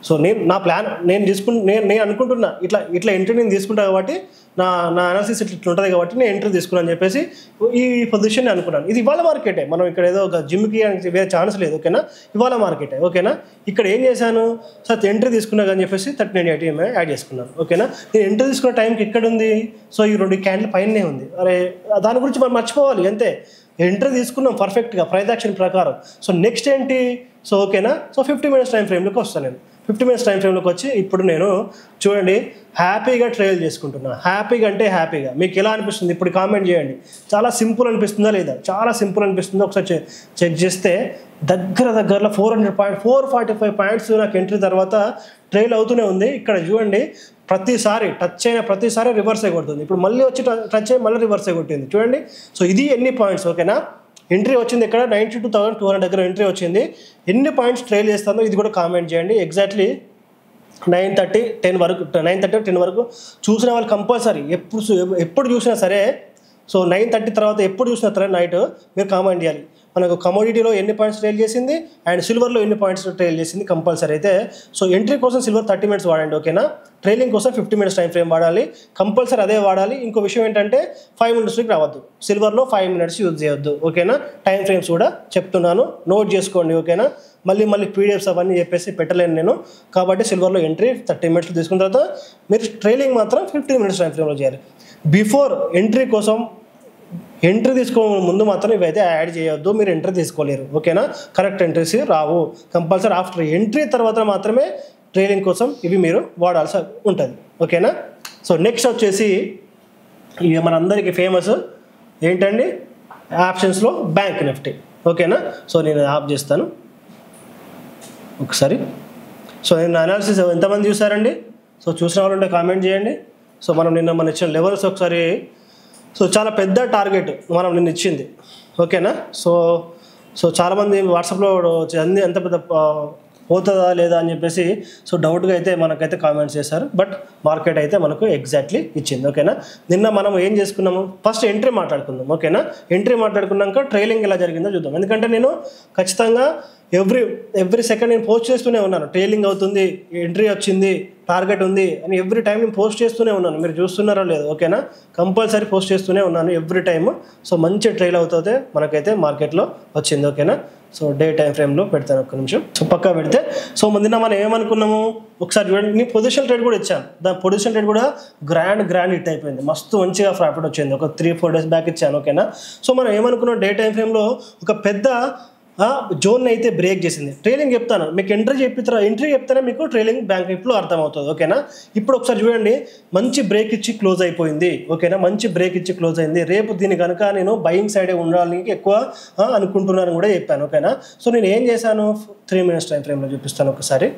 సో నా ప్లాన్ నేను అనుకుంటున్నా ఇట్లా ఎంట్రీ నేను తీసుకుంటా కాబట్టి నా అనాలిసిస్ ఇట్లా ఉంటుంది కాబట్టి నేను ఎంట్రీ తీసుకున్నాను అని చెప్పేసి ఈ పొజిషన్ అనుకున్నాను. ఇది ఇవాళ మార్కెటే, మనం ఇక్కడ ఏదో ఒక జిమ్కి వేరే ఛాన్స్ లేదు, ఓకేనా. ఇవాళ మార్కెటే, ఓకేనా. ఇక్కడ ఏం చేశాను, సార్ ఎంట్రీ తీసుకున్నా అని చెప్పేసి 3980 EMA యాడ్ చేసుకున్నాను, ఓకేనా. నేను ఎంట్రీ తీసుకున్న టైంకి ఎక్కడ ఉంది, సో ఈ 2 క్యాండిల్ పైనే ఉంది. అరే దాని గురించి మనం మర్చిపోవాలి అంతే. ఎంట్రీ తీసుకున్నాం పర్ఫెక్ట్గా ప్రైస్ యాక్షన్ ప్రకారం. సో నెక్స్ట్ ఏంటి, సో ఓకేనా. సో 50 minutes టైం ఫ్రేమ్లోకి వస్తాను నేను. 50 minutes టైం ఫ్రేమ్లోకి వచ్చి ఇప్పుడు నేను చూడండి హ్యాపీగా ట్రైల్ చేసుకుంటున్నా. హ్యాపీగా మీకు ఎలా అనిపిస్తుంది ఇప్పుడు కామెంట్ చేయండి. చాలా సింపుల్ అనిపిస్తుందా లేదా, చాలా సింపుల్ అనిపిస్తుందో ఒకసారి చెక్ చేస్తే దగ్గరలో 445 పాయింట్స్ నాకు ఎంట్రీ తర్వాత ట్రైల్ అవుతూనే ఉంది. ఇక్కడ చూడండి ప్రతిసారి టచ్ అయిన ప్రతిసారి రివర్సే కొడుతుంది. ఇప్పుడు మళ్ళీ వచ్చి టచ్ అయ్యి మళ్ళీ రివర్సే కొట్టింది చూడండి. సో ఇది ఎన్ని పాయింట్స్, ఓకేనా. ఎంట్రీ వచ్చింది ఇక్కడ 92,200 దగ్గర ఎంట్రీ వచ్చింది. ఎన్ని పాయింట్స్ ట్రైల్ చేస్తుందో ఇది కూడా కామెంట్ చేయండి. ఎగ్జాక్ట్లీ 9:30 10 వరకు చూసిన వాళ్ళు కంపల్సరీ ఎప్పుడు చూసినా సరే. సో 9:30 తర్వాత ఎప్పుడు చూసినా సరే నైట్ మీరు కామెంట్ చేయాలి. మనకు కమోడిటీలో ఎన్ని పాయింట్స్ ట్రైల్ చేసింది అండ్ సిల్వర్లో ఎన్ని పాయింట్స్ ట్రైల్ చేసింది కంపల్సరీ అయితే. సో ఎంట్రీ కోసం సిల్వర్ 30 minutes వాడండి, ఓకేనా. ట్రైలింగ్ కోసం 50 minutes టైం ఫ్రేమ్ వాడాలి, కంపల్సరీ అదే వాడాలి. ఇంకో విషయం ఏంటంటే 5 minutesకి రావద్దు, సిల్వర్లో 5 minutes యూజ్ చేయొద్దు, ఓకేనా. టైం ఫ్రేమ్స్ కూడా చెప్తున్నాను, నోట్ చేసుకోండి, ఓకేనా. మళ్ళీ పీడిఎఫ్స్ అవన్నీ చెప్పేసి పెట్టలేను నేను కాబట్టి సిల్వర్లో ఎంట్రీ 30 minutes తీసుకున్న తర్వాత మీరు ట్రైలింగ్ మాత్రం 15 minutes టైం ఫ్రేమ్లో చేయాలి. బిఫోర్ ఎంట్రీ తీసుకోవడం ముందు మాత్రం ఇవైతే యాడ్ చేయొద్దు, మీరు ఎంట్రీ తీసుకోలేరు, ఓకేనా. కరెక్ట్ ఎంట్రీస్ రావు. కంపల్సరీ ఆఫ్టర్ ఎంట్రీ తర్వాత మాత్రమే ట్రైలింగ్ కోసం ఇవి మీరు వాడాల్సి ఉంటుంది, ఓకేనా. సో నెక్స్ట్ వచ్చేసి ఇవి మనందరికీ ఫేమస్ ఏంటండి ఆప్షన్స్లో బ్యాంక్ నిఫ్టీ, ఓకేనా. సో నేను ఆఫ్ చేస్తాను ఒకసారి. సో నేను అనాలిసిస్ ఎంతమంది చూసారండి, సో చూసిన వాళ్ళు ఉంటే కామెంట్ చేయండి. సో మనం ఇచ్చిన లెవెల్స్ ఒకసారి, సో చాలా పెద్ద టార్గెట్ మనం నిన్న ఇచ్చింది, ఓకేనా. సో చాలామంది వాట్సాప్లో అన్ని ఎంత పెద్ద పోతుందా లేదా అని చెప్పేసి సో డౌట్గా అయితే మనకైతే కామెంట్స్ చేశారు. బట్ మార్కెట్ అయితే మనకు ఎగ్జాక్ట్లీ ఇచ్చింది, ఓకేనా. నిన్న మనం ఏం చేసుకున్నాము, ఫస్ట్ ఎంట్రీ మాట్లాడుకుందాం, ఓకేనా. ఎంట్రీ మాట్లాడుకున్నాక ట్రైలింగ్ ఎలా జరిగిందో చూద్దాం. ఎందుకంటే నేను ఖచ్చితంగా ఎవ్రీ సెకండ్ నేను పోస్ట్ చేస్తూనే ఉన్నాను. ట్రైలింగ్ అవుతుంది, ఎంట్రీ వచ్చింది, టార్గెట్ ఉంది అని ఎవ్రీ టైం నేను పోస్ట్ చేస్తూనే ఉన్నాను. మీరు చూస్తున్నారో లేదు, ఓకేనా. కంపల్సరీ పోస్ట్ చేస్తూనే ఉన్నాను ఎవ్రీ టైమ్. సో మంచి ట్రైల్ అవుతుంది మనకైతే మార్కెట్లో వచ్చింది, ఓకేనా. సో డే టైం ఫ్రేమ్లో పెడతాను ఒక్క నిమిషం. సో పక్కా పెడితే సో నిన్న మనం ఏమనుకున్నాము ఒకసారి చూడండి. నేను పొజిషన్ ట్రేడ్ కూడా ఇచ్చాను, దాని పొజిషన్ ట్రేడ్ కూడా గ్రాండ్ హిట్ అయిపోయింది, మస్తు మంచిగా ప్రాఫిట్ వచ్చింది. ఒక 3-4 days బ్యాక్ ఇచ్చాను, ఓకేనా. సో మనం ఏమనుకున్నాం డే టైం ఫ్రేమ్లో ఒక పెద్ద జోన్ అయితే బ్రేక్ చేసింది. ట్రైలింగ్ చెప్తాను మీకు, ఎంట్రీ చెప్తానే మీకు ట్రైలింగ్ బ్యాంక్ నిఫ్టీలో అర్థమవుతుంది. ఓకేనా, ఇప్పుడు ఒకసారి చూడండి, మంచి బ్రేక్ ఇచ్చి క్లోజ్ అయిపోయింది. ఓకేనా, మంచి బ్రేక్ ఇచ్చి క్లోజ్ అయింది. రేపు దీన్ని కనుక నేను బయింగ్ సైడే ఉండాలని ఎక్కువ అనుకుంటున్నాను కూడా చెప్పాను. ఓకేనా, సో నేను ఏం చేశాను, 3 minutes టైం ఫ్రేమ్లో చూపిస్తాను ఒకసారి.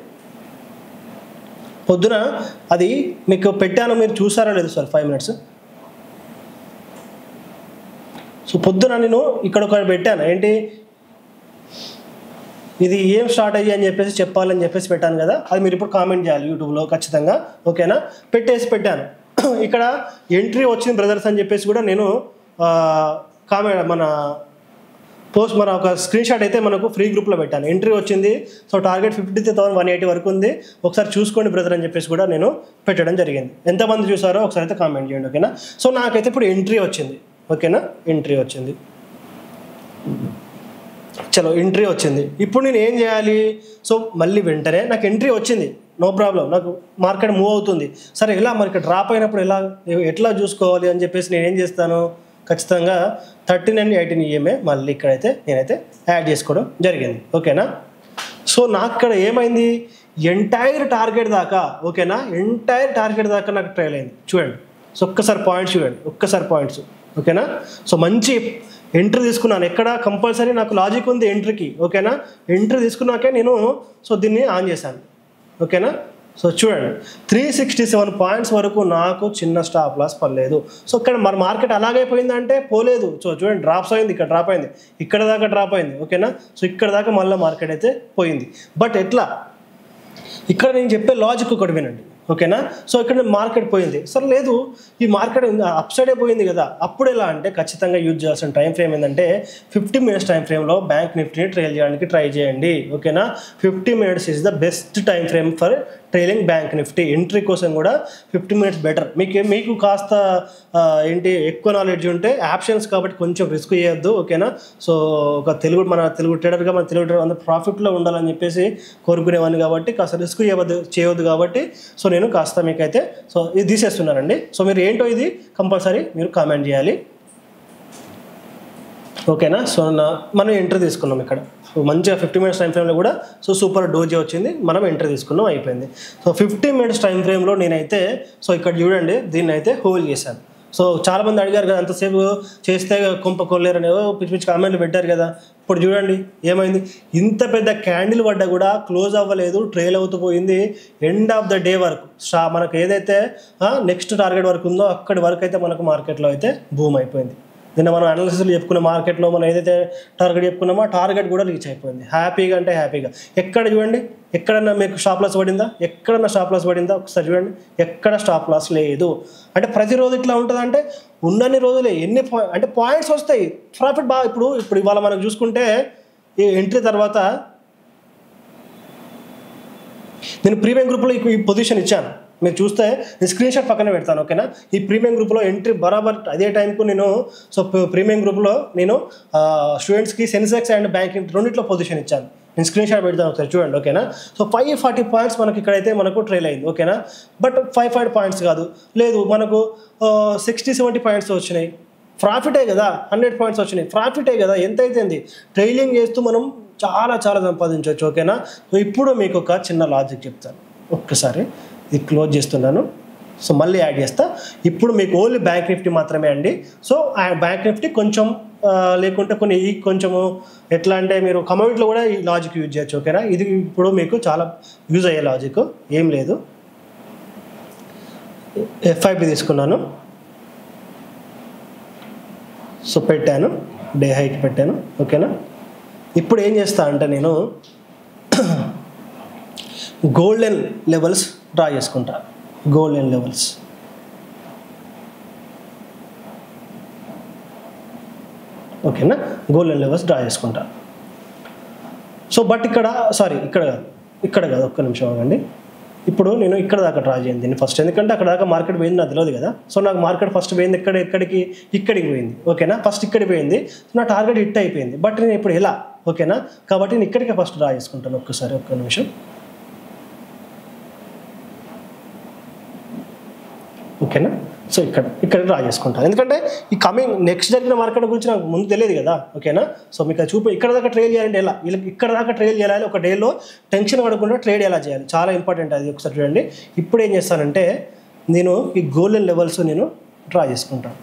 పొద్దున అది మీకు పెట్టాను, మీరు చూసారో లేదు సార్ 5 minutes. సో పొద్దున నేను ఇక్కడ ఒకటి పెట్టాను, ఏంటి ఇది ఏం స్టార్ట్ అయ్యి అని చెప్పేసి చెప్పాలని చెప్పేసి పెట్టాను కదా, అది మీరు ఇప్పుడు కామెంట్ చేయాలి యూట్యూబ్లో ఖచ్చితంగా. ఓకేనా, పెట్టాను. ఇక్కడ ఎంట్రీ వచ్చింది బ్రదర్స్ అని చెప్పేసి కూడా నేను మన ఒక స్క్రీన్ షాట్ అయితే మనకు ఫ్రీ గ్రూప్లో పెట్టాను. ఎంట్రీ వచ్చింది, సో టార్గెట్ 53,180 వరకు ఉంది, ఒకసారి చూసుకోండి బ్రదర్ అని చెప్పేసి కూడా నేను పెట్టడం జరిగింది. ఎంతమంది చూసారో ఒకసారి అయితే కామెంట్ చేయండి. ఓకేనా, సో నాకైతే ఇప్పుడు ఎంట్రీ వచ్చింది. ఓకేనా, ఎంట్రీ వచ్చింది. చలో ఎంట్రీ వచ్చింది. ఇప్పుడు నేను ఏం చేయాలి, సో మళ్ళీ వెంటనే నాకు ఎంట్రీ వచ్చింది, నో ప్రాబ్లం, నాకు మార్కెట్ మూవ్ అవుతుంది. సరే ఎలా మరి ఇక్కడ డ్రాప్ అయినప్పుడు ఎట్లా చూసుకోవాలి అని చెప్పేసి నేను ఏం చేస్తాను, ఖచ్చితంగా 13 and 18 EMA మళ్ళీ ఇక్కడైతే నేనైతే యాడ్ చేసుకోవడం జరిగింది. ఓకేనా, సో నాకు ఇక్కడ ఏమైంది, ఎంటైర్ టార్గెట్ దాకా, ఓకేనా, ఎంటైర్ టార్గెట్ దాకా నాకు ట్రైల్ అయింది. చూడండి, సో ఒక్కసారి పాయింట్స్ చూడండి, ఒక్కసారి పాయింట్స్. ఓకేనా, సో మంచి ఎంట్రీ తీసుకున్నాను. ఎక్కడ కంపల్సరీ నాకు లాజిక్ ఉంది ఎంట్రీకి. ఓకేనా, ఎంట్రీ తీసుకున్నాకే నేను సో దీన్ని ఆన్ చేశాను. ఓకేనా, సో చూడండి 367 పాయింట్స్ వరకు నాకు చిన్న స్టాప్ లాస్ పడలేదు. సో ఇక్కడ మరి మార్కెట్ అలాగైపోయిందంటే పోలేదు. సో చూడండి, డ్రాప్స్ అయింది, ఇక్కడ డ్రాప్ అయింది, ఇక్కడ దాకా డ్రాప్ అయింది. ఓకేనా, సో ఇక్కడ దాకా మళ్ళీ మార్కెట్ అయితే పోయింది. బట్ ఎట్లా, ఇక్కడ నేను చెప్పే లాజిక్ ఒకటి వినండి. ఓకేనా, సో ఇక్కడ మార్కెట్ పోయింది, సరే లేదు ఈ మార్కెట్ అప్ సైడే పోయింది కదా, అప్పుడు ఎలా అంటే ఖచ్చితంగా యూజ్ చేయాల్సిన టైం ఫ్రేమ్ ఏంటంటే 50 minutes టైం ఫ్రేమ్లో బ్యాంక్ నిఫ్టీని ట్రైల్ చేయడానికి ట్రై చేయండి. ఓకేనా, 50 minutes is the best time frame for trailing bank Nifty. Entry కోసం కూడా 50 minutes బెటర్. మీకు కాస్త ఏంటి ఎక్కువ నాలెడ్జ్ ఉంటే ఆప్షన్స్ కాబట్టి కొంచెం రిస్క్ చేయొద్దు. ఓకేనా, సో మన తెలుగు ట్రేడర్గా మన తెలుగు ట్రేడర్ అందరూ ప్రాఫిట్లో ఉండాలని చెప్పేసి కోరుకునేవాడిని కాబట్టి కాస్త రిస్క్ చేయవద్దు కాబట్టి సో నేను కాస్త మీకైతే సో ఇది తీసేస్తున్నానండి. సో మీరు ఏంటో ఇది కంపల్సరీ మీరు కామెంట్ చేయాలి. ఓకేనా, సో మనం ఎంట్రీ తీసుకున్నాం ఇక్కడ, సో మంచిగా 50 minutes టైం ఫ్రేమ్లో కూడా సో సూపర్ డోజీ వచ్చింది, మనం ఎంట్రీ తీసుకున్నాం, అయిపోయింది. సో 50 minutes టైం ఫ్రేమ్లో నేనైతే సో ఇక్కడ చూడండి దీన్ని అయితే హోల్డ్ చేశాను. సో చాలామంది అడిగారు కదా, అంతసేపు చేస్తే కొంప కొల్లేరని పిచ్చి పిచ్చి కామెంట్లు పెట్టారు కదా. ఇప్పుడు చూడండి ఏమైంది, ఇంత పెద్ద క్యాండిల్ పడ్డా కూడా క్లోజ్ అవ్వలేదు, ట్రైల్ అవుతూ పోయింది. ఎండ్ ఆఫ్ ద డే వరకు మనకు ఏదైతే నెక్స్ట్ టార్గెట్ వరకు ఉందో అక్కడి వరకు అయితే మనకు మార్కెట్లో అయితే బూమ్ అయిపోయింది. నిన్న మనం అనాలిసిస్లో చెప్పుకున్న మార్కెట్లో మనం ఏదైతే టార్గెట్ చెప్పుకున్నామో టార్గెట్ కూడా రీచ్ అయిపోయింది. హ్యాపీగా అంటే హ్యాపీగా. ఎక్కడ చూడండి, ఎక్కడన్నా మీకు స్టాప్ లాస్ పడిందా, ఎక్కడన్నా స్టాప్ లాస్ పడిందా ఒకసారి చూడండి, ఎక్కడ స్టాప్ లాస్ లేదు. అంటే ప్రతిరోజు ఇట్లా ఉంటుందంటే ఉన్నన్ని రోజులే అంటే పాయింట్స్ వస్తాయి, ప్రాఫిట్ బాగా. ఇప్పుడు ఇవాళ మనం చూసుకుంటే ఈ ఎంట్రీ తర్వాత నేను ప్రీమియం గ్రూప్లో ఈ పొజిషన్ ఇచ్చాను, మీరు చూస్తే నేను స్క్రీన్ షాట్ పక్కనే పెడతాను. ఓకేనా, ఈ ప్రీమియం గ్రూప్లో ఎంట్రీ బరాబర్ అదే టైంకు నేను సో ప్రీమియం గ్రూప్లో నేను స్టూడెంట్స్కి సెన్సెక్స్ అండ్ బ్యాంక్ రెండిట్లో పొజిషన్ ఇచ్చాను. నేను స్క్రీన్ షాట్ పెడతాను ఒకసారి చూడండి. ఓకేనా, సో 540 పాయింట్స్ మనకి ఇక్కడైతే మనకు ట్రైల్ అయింది. ఓకేనా, బట్ 540 పాయింట్స్ కాదు, లేదు మనకు 60-70 పాయింట్స్ వచ్చినాయి. ప్రాఫిటే కదా, 100 పాయింట్స్ వచ్చినాయి, ప్రాఫిటే కదా, ఎంత అయితేంది. ట్రైలింగ్ చేస్తూ మనం చాలా సంపాదించవచ్చు. ఓకేనా, సో ఇప్పుడు మీకు ఒక చిన్న లాజిక్ చెప్తాను, ఒక్కసారి ఇది క్లోజ్ చేస్తున్నాను, సో మళ్ళీ యాడ్ చేస్తా. ఇప్పుడు మీకు ఓన్లీ బ్యాంక్ నిఫ్టీ మాత్రమే అండి. సో బ్యాంక్ నిఫ్టీ కొంచెం లేకుంటే కొంచెము ఎట్లా అంటే మీరు కమోడిటీలో కూడా ఈ లాజిక్ యూజ్ చేయొచ్చు. ఓకేనా, ఇది ఇప్పుడు మీకు చాలా యూజ్ అయ్యే లాజిక్, ఏం లేదు. FIB తీసుకున్నాను, సో పెట్టాను, డే హైక్ పెట్టాను. ఓకేనా, ఇప్పుడు ఏం చేస్తా అంటే నేను గోల్డెన్ లెవెల్స్ డ్రా చేసుకుంటా. గోల్డెన్ లెవెల్స్ ఓకేనా, గోల్డెన్ లెవెల్స్ డ్రా చేసుకుంటా. సో బట్ ఇక్కడ కాదు, ఒక్క నిమిషం ఆగండి. ఇప్పుడు నేను ఇక్కడ దాకా డ్రా చేయండి దీన్ని ఫస్ట్, ఎందుకంటే అక్కడ దాకా మార్కెట్ పోయింది నాకు తెలియదు కదా. సో నాకు మార్కెట్ ఫస్ట్ పోయింది ఇక్కడికి పోయింది. ఓకేనా, ఫస్ట్ ఇక్కడికి పోయింది, నా టార్గెట్ హిట్ అయిపోయింది. బట్ నేను ఇప్పుడు ఎలా, ఓకేనా, కాబట్టి నేను ఇక్కడికే ఫస్ట్ డ్రా చేసుకుంటాను. ఒక్కసారి ఒక్క నిమిషం. ఓకేనా, సో ఇక్కడ డ్రా చేసుకుంటాను, ఎందుకంటే ఈ కమింగ్ నెక్స్ట్ జరిగిన మార్కెట్ గురించి నాకు ముందు తెలియదు కదా. ఓకేనా. సో మీకు ఇక్కడ దాకా ట్రేడ్ చేయాలంటే ఎలా, ఇక్కడ దాకా ట్రేడ్ చేయాలి, ఒక డేలో టెన్షన్ పడకుండా ట్రేడ్ ఎలా చేయాలి, చాలా ఇంపార్టెంట్ అది. ఒకసారి చూడండి. ఇప్పుడు ఏం చేస్తానంటే నేను ఈ గోల్డెన్ లెవెల్స్ నేను డ్రా చేసుకుంటాను.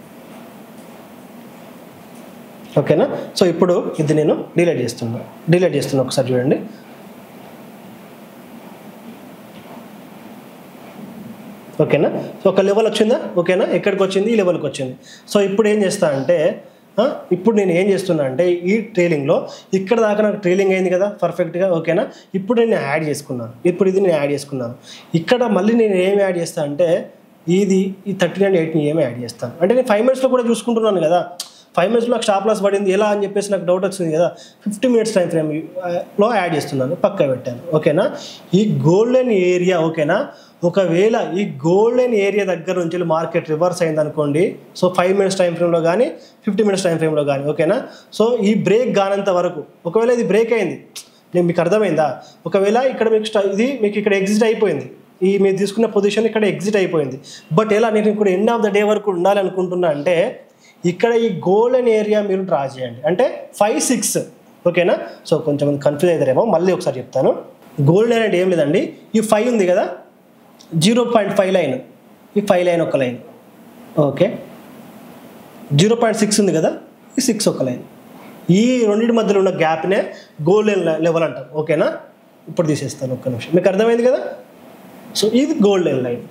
ఓకేనా. సో ఇప్పుడు ఇది నేను డిలీట్ చేస్తున్నా ఒకసారి చూడండి. ఓకేనా. సో ఒక లెవెల్ వచ్చిందా. ఓకేనా. ఎక్కడికి వచ్చింది, ఈ లెవెల్కి వచ్చింది. సో ఇప్పుడు ఏం చేస్తా అంటే ఇప్పుడు నేను ఏం చేస్తున్నా అంటే ఈ ట్రైలింగ్లో ఇక్కడ దాకా నాకు ట్రైలింగ్ అయింది కదా పర్ఫెక్ట్గా. ఓకేనా. ఇప్పుడు నేను యాడ్ చేసుకున్నాను, ఇది నేను యాడ్ చేసుకున్నాను. ఇక్కడ మళ్ళీ నేను ఏం యాడ్ చేస్తాను అంటే ఈ 13 and 8 ఏమి యాడ్ చేస్తాను అంటే నేను 5 minutesలో కూడా చూసుకుంటున్నాను కదా. 5 minutesలో నాకు స్టాప్ లాస్ పడింది ఎలా అని చెప్పేసి నాకు డౌట్ వచ్చింది కదా. 50 minutes టైం ఫ్రేమ్లో యాడ్ చేస్తున్నాను, పక్కా పెట్టాను. ఓకేనా. ఈ గోల్డెన్ ఏరియా, ఓకేనా, ఒకవేళ ఈ గోల్డెన్ ఏరియా దగ్గర నుంచి మార్కెట్ రివర్స్ అయింది అనుకోండి. సో 5 minutes టైం ఫ్రేమ్లో కానీ 50 minutes టైం ఫ్రేమ్లో కానీ. ఓకేనా. సో ఈ బ్రేక్ కానంత వరకు, ఒకవేళ ఇది బ్రేక్ అయింది, మీకు అర్థమైందా, ఒకవేళ ఇక్కడ మీకు ఇక్కడ ఎగ్జిట్ అయిపోయింది, మీరు తీసుకున్న పొజిషన్ ఇక్కడ ఎగ్జిట్ అయిపోయింది. బట్ ఎలా నేను ఇప్పుడు ఎండ్ ఆఫ్ ద డే వరకు ఉండాలి అనుకుంటున్నా అంటే ఇక్కడ ఈ గోల్డెన్ ఏరియా మీరు డ్రా చేయండి, అంటే 5, 6. ఓకేనా. సో కొంచెం కన్ఫ్యూజ్ అవుతారేమో, మళ్ళీ ఒకసారి చెప్తాను. గోల్డెన్ అంటే ఏం లేదండి, ఈ 5 ఉంది కదా, 0.5 లైన్, ఈ 5 లైన్ ఒక లైన్. ఓకే. 0.6 ఉంది కదా, ఈ 6 ఒక లైన్. ఈ రెండింటి మధ్యలో ఉన్న గ్యాప్నే గోల్డెన్ లెవెల్ అంటాం. ఓకేనా. ఇప్పుడు తీసేస్తాను, ఒక్క నిమిషం. మీకు అర్థమైంది కదా. సో ఇది గోల్డెన్ లైన్.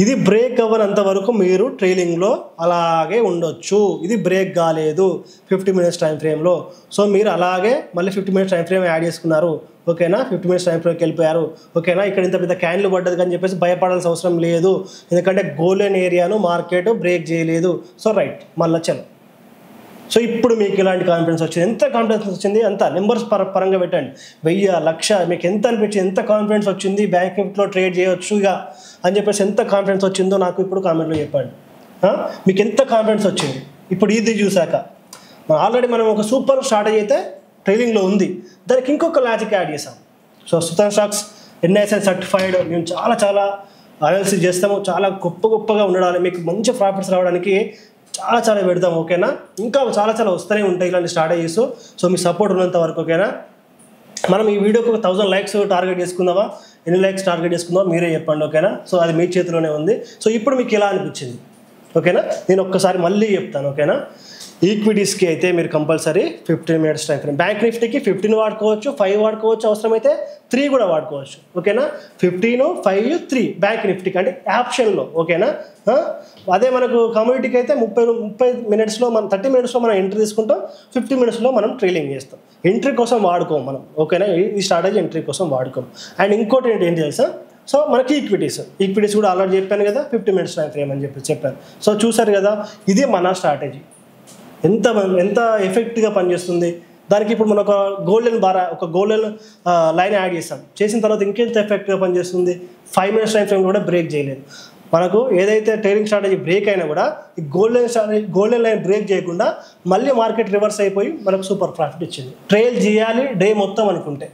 ఇది బ్రేక్ అవ్వనంత వరకు మీరు ట్రైలింగ్లో అలాగే ఉండొచ్చు. ఇది బ్రేక్ కాలేదు 50 minutes టైం ఫ్రేమ్లో. సో మీరు అలాగే మళ్ళీ 50 minutes టైం ఫ్రేమ్ యాడ్ చేసుకున్నారు. ఓకేనా. 50 minutes టైం ఫ్రేమ్కి వెళ్ళిపోయారు. ఓకేనా. ఇక్కడ ఇంత పెద్ద క్యాండిల్ పడ్డది కానీ చెప్పేసి భయపడాల్సిన అవసరం లేదు, ఎందుకంటే గోల్డెన్ ఏరియాను మార్కెట్ బ్రేక్ చేయలేదు. సో రైట్, మళ్ళీ చలో. సో ఇప్పుడు మీకు ఇలాంటి కాన్ఫిడెన్స్ వచ్చింది, ఎంత కాన్ఫిడెన్స్ వచ్చింది అంత నెంబర్స్ పరంగా పెట్టండి. 1000, 1,00,000 మీకు ఎంత అనిపించింది, ఎంత కాన్ఫిడెన్స్ వచ్చింది బ్యాంక్ నిఫ్టీలో ట్రేడ్ చేయొచ్చు ఇక అని చెప్పేసి ఎంత కాన్ఫిడెన్స్ వచ్చిందో నాకు ఇప్పుడు కామెంట్లో చెప్పండి. మీకు ఎంత కాన్ఫిడెన్స్ వచ్చింది ఇప్పుడు ఇది చూసాక. ఆల్రెడీ మనం ఒక సూపర్ స్ట్రాటజీ అయితే ట్రైలింగ్లో ఉంది, దానికి ఇంకొక లాజిక్ యాడ్ చేసాం. సో సుతన్ స్టాక్స్ NISL సర్టిఫైడ్, మేము చాలా అనాలిసిస్ చేస్తాము, చాలా గొప్పగా ఉండడానికి, మీకు మంచి ప్రాఫిట్స్ రావడానికి చాలా పెడతాం. ఓకేనా. ఇంకా చాలా వస్తూనే ఉంటాయి ఇలాంటి స్ట్రాటజీస్. సో మీ సపోర్ట్ ఉన్నంత వరకు. ఓకేనా. మనం ఈ వీడియోకి 1000 likes టార్గెట్ చేసుకుందామా, ఎన్ని లైక్స్ టార్గెట్ చేసుకుందామా మీరే చెప్పండి. ఓకేనా. సో అది మీ చేతిలోనే ఉంది. సో ఇప్పుడు మీకు ఎలా అనిపించింది. ఓకేనా. నేను ఒక్కసారి మళ్ళీ చెప్తాను. ఓకేనా. ఈక్విటీస్కి అయితే మీరు compulsory 15 minutes time frame, bank నిఫ్టీకి 15 వాడుకోవచ్చు, 5 వాడుకోవచ్చు, అవసరమైతే 3 కూడా వాడుకోవచ్చు. ఓకేనా. 15, 5, 3 బ్యాంక్ నిఫ్టీకి అంటే ఆప్షన్లో. ఓకేనా. అదే మనకు కమ్యూనిటీకి అయితే 30 minutesలో మనం 30 minutesలో మనం ఎంట్రీ తీసుకుంటాం, 50 minutesలో మనం ట్రైలింగ్ చేస్తాం. ఎంట్రీ కోసం వాడుకోం మనం. ఓకేనా. ఈ స్ట్రాటజీ ఎంట్రీ కోసం వాడుకోం. అండ్ ఇంకోటి ఏంటి తెలుసా, సో మనకి ఈక్విటీస్ కూడా ఆల్రెడీ చెప్పాను కదా, 50 minutes టైం ఫ్రేమ్ అని చెప్పాను. సో చూసారు కదా, ఇది మన స్ట్రాటజీ ఎంత ఎఫెక్ట్గా పనిచేస్తుంది. దానికి ఇప్పుడు మనం ఒక గోల్డెన్ లైన్ యాడ్ చేసిన తర్వాత ఇంకెంత ఎఫెక్ట్గా పనిచేస్తుంది. 5 minutes టైం ఫ్రేమ్ కూడా బ్రేక్ చేయలేదు. మనకు ఏదైతే ట్రేడింగ్ స్ట్రాటజీ బ్రేక్ అయినా కూడా ఈ గోల్డెన్ లైన్ బ్రేక్ చేయకుండా మళ్ళీ మార్కెట్ రివర్స్ అయిపోయి మనకు సూపర్ ప్రాఫిట్ ఇచ్చింది. ట్రేల్ చేయాలి డే మొత్తం అనుకుంటే.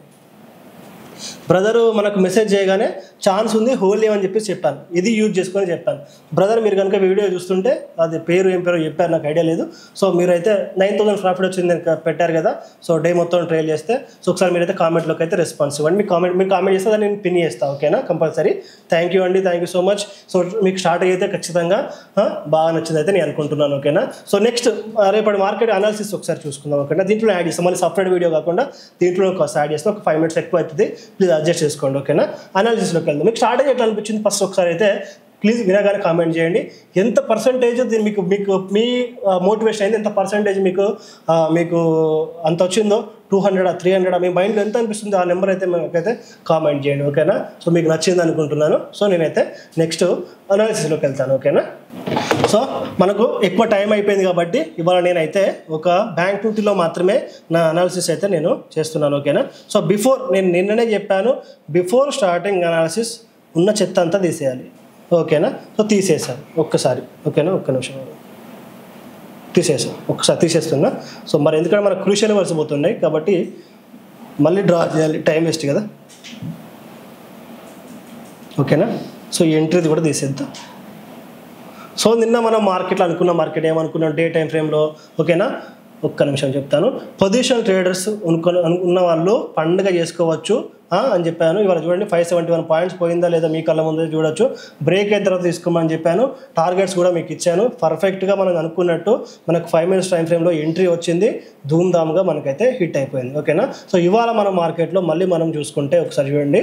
బ్రదరు మనకు మెసేజ్ చేయగానే ఛాన్స్ ఉంది హోల్డ్ అని చెప్పేసి చెప్పాను, ఇది యూజ్ చేసుకొని చెప్పాను. బ్రదర్ మీరు కనుక వీడియో చూస్తుంటే అది ఏం పేరు చెప్పారు నాకు ఐడియా లేదు. సో మీరైతే 9000 ప్రాఫిట్ వచ్చింది పెట్టారు కదా. సో డే మొత్తం ట్రైల్ చేస్తే సో ఒకసారి మీరైతే కామెంట్లోకి అయితే రెస్పాన్స్ ఇవ్వండి. మీరు కామెంట్ చేస్తే దాన్ని నేను పిన్ చేస్తాను. ఓకేనా. కంపల్సరీ. థ్యాంక్ యూ అండి, thank you so much. So మీకు స్టార్ట్ అయితే ఖచ్చితంగా బాగా నచ్చింది అయితే నేను అనుకుంటున్నాను. ఓకేనా. సో నెక్స్ట్ రేపటి మార్కెట్ అనాలిసిస్ ఒకసారి చూసుకుందాం. ఓకేనా. దీంట్లో యాడ్ చేస్తాం, మళ్ళీ సపరేట్ వీడియో కాకుండా దీంట్లో కాస్త యాడ్ చేస్తాం. ఒక 5 minutes ఎక్కువ అవుతుంది, ప్లీజ్ అడ్జస్ట్ చేసుకోండి. ఓకేనా. అనాలిసిస్లోకి వెళ్దాం. మీకు స్ట్రాటజీ ఎట్లా అనిపించింది ఫస్ట్ ఒకసారి అయితే ప్లీజ్ వినగానే కామెంట్ చేయండి. ఎంత పర్సెంటేజ్ దీన్ని మీకు మీ మోటివేషన్ అయింది, ఎంత పర్సెంటేజ్ మీకు అంత వచ్చిందో, 200, 300 మీ మైండ్లో ఎంత అనిపిస్తుందో ఆ నెంబర్ అయితే మాకైతే కామెంట్ చేయండి. ఓకేనా. సో మీకు నచ్చింది అనుకుంటున్నాను. సో నేనైతే నెక్స్ట్ అనాలిసిస్లోకి వెళ్తాను. ఓకేనా. సో మనకు ఎక్కువ టైం అయిపోయింది కాబట్టి ఇవాళ నేనైతే ఒక బ్యాంక్ నిఫ్టీలో మాత్రమే నా అనాలిసిస్ అయితే నేను చేస్తున్నాను. ఓకేనా. సో నేను నిన్ననే చెప్పాను, బిఫోర్ స్టార్టింగ్ అనాలిసిస్ ఉన్న చెత్త అంతా తీసేయాలి. ఓకేనా. సో తీసేసాను ఒక్కసారి. ఓకేనా. ఒక్క నిమిషం ఒకసారి తీసేస్తున్నా. సో మరి ఎందుకంటే మనకు క్రూషియల్ లెవెల్స్ పోతున్నాయి కాబట్టి మళ్ళీ డ్రా చేయాలి, టైం వేస్ట్ కదా. ఓకేనా. సో ఈ ఎంట్రీది కూడా తీసేద్దాం. సో నిన్న మనం మార్కెట్లో అనుకున్న మార్కెట్ ఏమనుకున్నాం డే టైం ఫ్రేమ్లో, ఓకేనా, ఒక్క నిమిషం చెప్తాను. పొజిషన్ ట్రేడర్స్ ఉన్న వాళ్ళు పండుగ చేసుకోవచ్చు అని చెప్పాను. ఇవాళ చూడండి 571 పాయింట్స్ పోయిందా లేదా మీ కళ్ళ ముందే చూడొచ్చు. బ్రేక్ అయిన తర్వాత తీసుకోమని చెప్పాను. టార్గెట్స్ కూడా మీకు ఇచ్చాను. పర్ఫెక్ట్గా మనం అనుకున్నట్టు మనకు 5 minutes టైం ఫ్రేమ్లో ఎంట్రీ వచ్చింది. ధూమ్ధామ్గా మనకైతే హిట్ అయిపోయింది, ఓకేనా. సో ఇవాళ మనం మార్కెట్లో మళ్ళీ మనం చూసుకుంటే ఒకసారి చూడండి.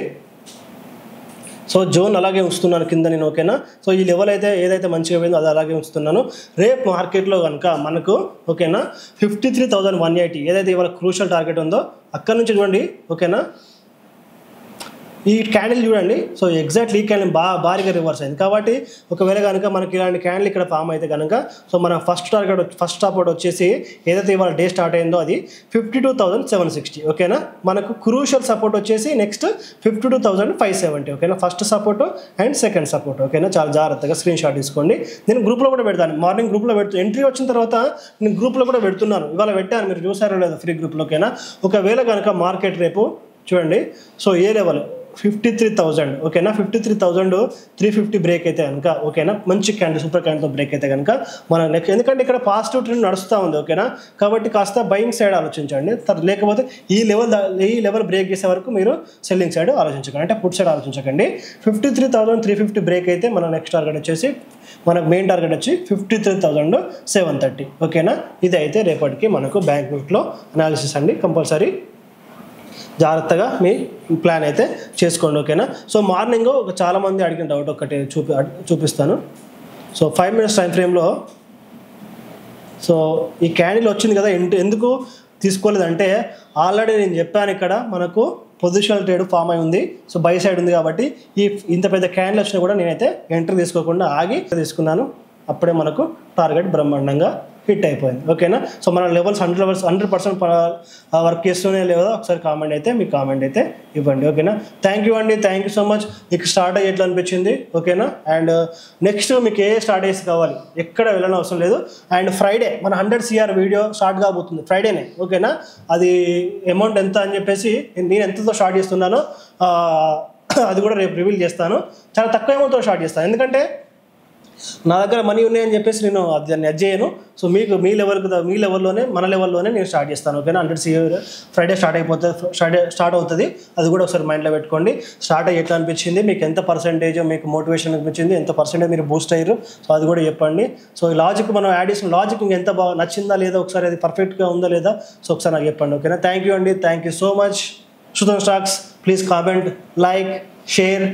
సో జోన్ అలాగే ఉంచుతున్నాను కింద నేను, ఓకేనా. సో ఈ లెవెల్ అయితే ఏదైతే మంచిగా పోయిందో అది అలాగే ఉంచుతున్నాను. రేపు మార్కెట్లో కనుక మనకు, ఓకేనా, 53,180 ఏదైతే ఇవాళ క్రూషియల్ టార్గెట్ ఉందో అక్కడ నుంచి చూడండి, ఓకేనా. ఈ క్యాండిల్ చూడండి. సో ఎగ్జాక్ట్లీ ఈ క్యాండిల్ భారీగా రివర్స్ అయింది. కాబట్టి ఒకవేళ కనుక మనకి ఇలాంటి క్యాండిల్ ఇక్కడ ఫామ్ అయితే కనుక సో మన ఫస్ట్ సపోర్ట్ వచ్చేసి ఏదైతే ఇవాళ డే స్టార్ట్ అయిందో అది 52,760, ఓకేనా. మనకు క్రూషియల్ సపోర్ట్ వచ్చేసి నెక్స్ట్ 52,570, ఓకేనా. First support and second support, ఓకేనా. చాలా జాగ్రత్తగా స్క్రీన్ షాట్ తీసుకోండి. నేను గ్రూప్లో కూడా పెడతాను. మార్నింగ్ గ్రూప్లో ఎంట్రీ వచ్చిన తర్వాత నేను గ్రూప్లో కూడా పెడుతున్నాను. ఇవాళ పెట్టాను, మీరు చూసారో లేదా ఫ్రీ గ్రూప్లో, ఓకేనా. ఒకవేళ కనుక మార్కెట్ రేపు చూడండి. సో ఏ లెవెల్ 53,000, ఓకేనా. 53,350 బ్రేక్ అయితే కనుక, ఓకేనా, మంచి క్యాండిల్ సూపర్ క్యాండిల్తో బ్రేక్ అయితే కనుక మన నెక్స్ట్, ఎందుకంటే ఇక్కడ పాజిటివ్ ట్రెండ్ నడుస్తూ ఉంది, ఓకేనా. కాబట్టి కాస్త బయింగ్ సైడ్ ఆలోచించండి. లేకపోతే ఈ లెవెల్ బ్రేక్ చేసే వరకు మీరు సెల్లింగ్ సైడ్ ఆలోచించకండి, అంటే పుట్ సైడ్ ఆలోచించకండి. 53,350 బ్రేక్ అయితే మన నెక్స్ట్ టార్గెట్ వచ్చేసి మనకు మెయిన్ టార్గెట్ వచ్చి 53,730, ఓకేనా. ఇది అయితే రేపటికి మనకు బ్యాంక్ నిఫ్టీలో అనాలిసిస్ అండి. కంపల్సరీ జాగ్రత్తగా మీ ప్లాన్ అయితే చేసుకోండి, ఓకేనా. సో మార్నింగ్ చాలామంది అడిగిన డౌట్ ఒకటి చూపిస్తాను. సో 5 minutes టైం ఫ్రేమ్లో సో ఈ క్యాండిల్ వచ్చింది కదా, ఎందుకు తీసుకోలేదంటే ఆల్రెడీ నేను చెప్పాను ఇక్కడ మనకు పొజిషనల్ ట్రేడ్ ఫామ్ అయి ఉంది. సో బై సైడ్ ఉంది కాబట్టి ఇంత పెద్ద క్యాండిల్ వచ్చినా కూడా నేనైతే ఎంట్రీ తీసుకోకుండా ఆగి తీసుకున్నాను. అప్పుడే మనకు టార్గెట్ బ్రహ్మాండంగా హిట్ అయిపోయింది, ఓకేనా. సో మన లెవెల్స్ 100% వర్క్ చేస్తూనే లేదా ఒకసారి మీ కామెంట్ అయితే ఇవ్వండి, ఓకేనా. థ్యాంక్ యూ అండి, థ్యాంక్ యూ సో మచ్. మీకు స్టార్ట్ అయ్యి ఎట్లా అనిపించింది, ఓకేనా. అండ్ నెక్స్ట్ మీకు ఏ స్టార్ట్ అయ్యేసి కావాలి, ఎక్కడ వెళ్ళని అవసరం లేదు. అండ్ ఫ్రైడే మన 100 CR వీడియో స్టార్ట్ కాబోతుంది, ఫ్రైడేనే, ఓకేనా. అది అమౌంట్ ఎంత అని చెప్పేసి నేను ఎంతతో స్టార్ట్ చేస్తున్నానో అది కూడా రేపు రివీల్ చేస్తాను. చాలా తక్కువ అమౌంట్తో స్టార్ట్ చేస్తాను, ఎందుకంటే నా దగ్గర మనీ ఉన్నాయని చెప్పేసి నేను దాన్ని చేయను. సో మీకు మీ లెవెల్లోనే మన లెవెల్లోనే నేను స్టార్ట్ చేస్తాను, ఓకేనా. 100 CR ఫ్రైడే స్టార్ట్ అవుతుంది. అది కూడా ఒకసారి మైండ్లో పెట్టుకోండి. స్టార్ట్ అయ్యి ఎట్లా అనిపించింది, మీకు ఎంత పర్సెంటేజ్ మీకు మోటివేషన్ అనిపించింది, ఎంత పర్సెంటేజ్ మీరు బూస్ట్ అయ్యారు, సో అది కూడా చెప్పండి. సో ఈ లాజిక్ మనం యాడ్ చేసిన లాజిక్ ఎంత బాగా నచ్చిందా లేదా, ఒకసారి అది పర్ఫెక్ట్గా ఉందా లేదా, సో ఒకసారి నాకు చెప్పండి, ఓకేనా. థ్యాంక్ యూ అండి, thank you so much. Sudhan stocks, please comment, like, share.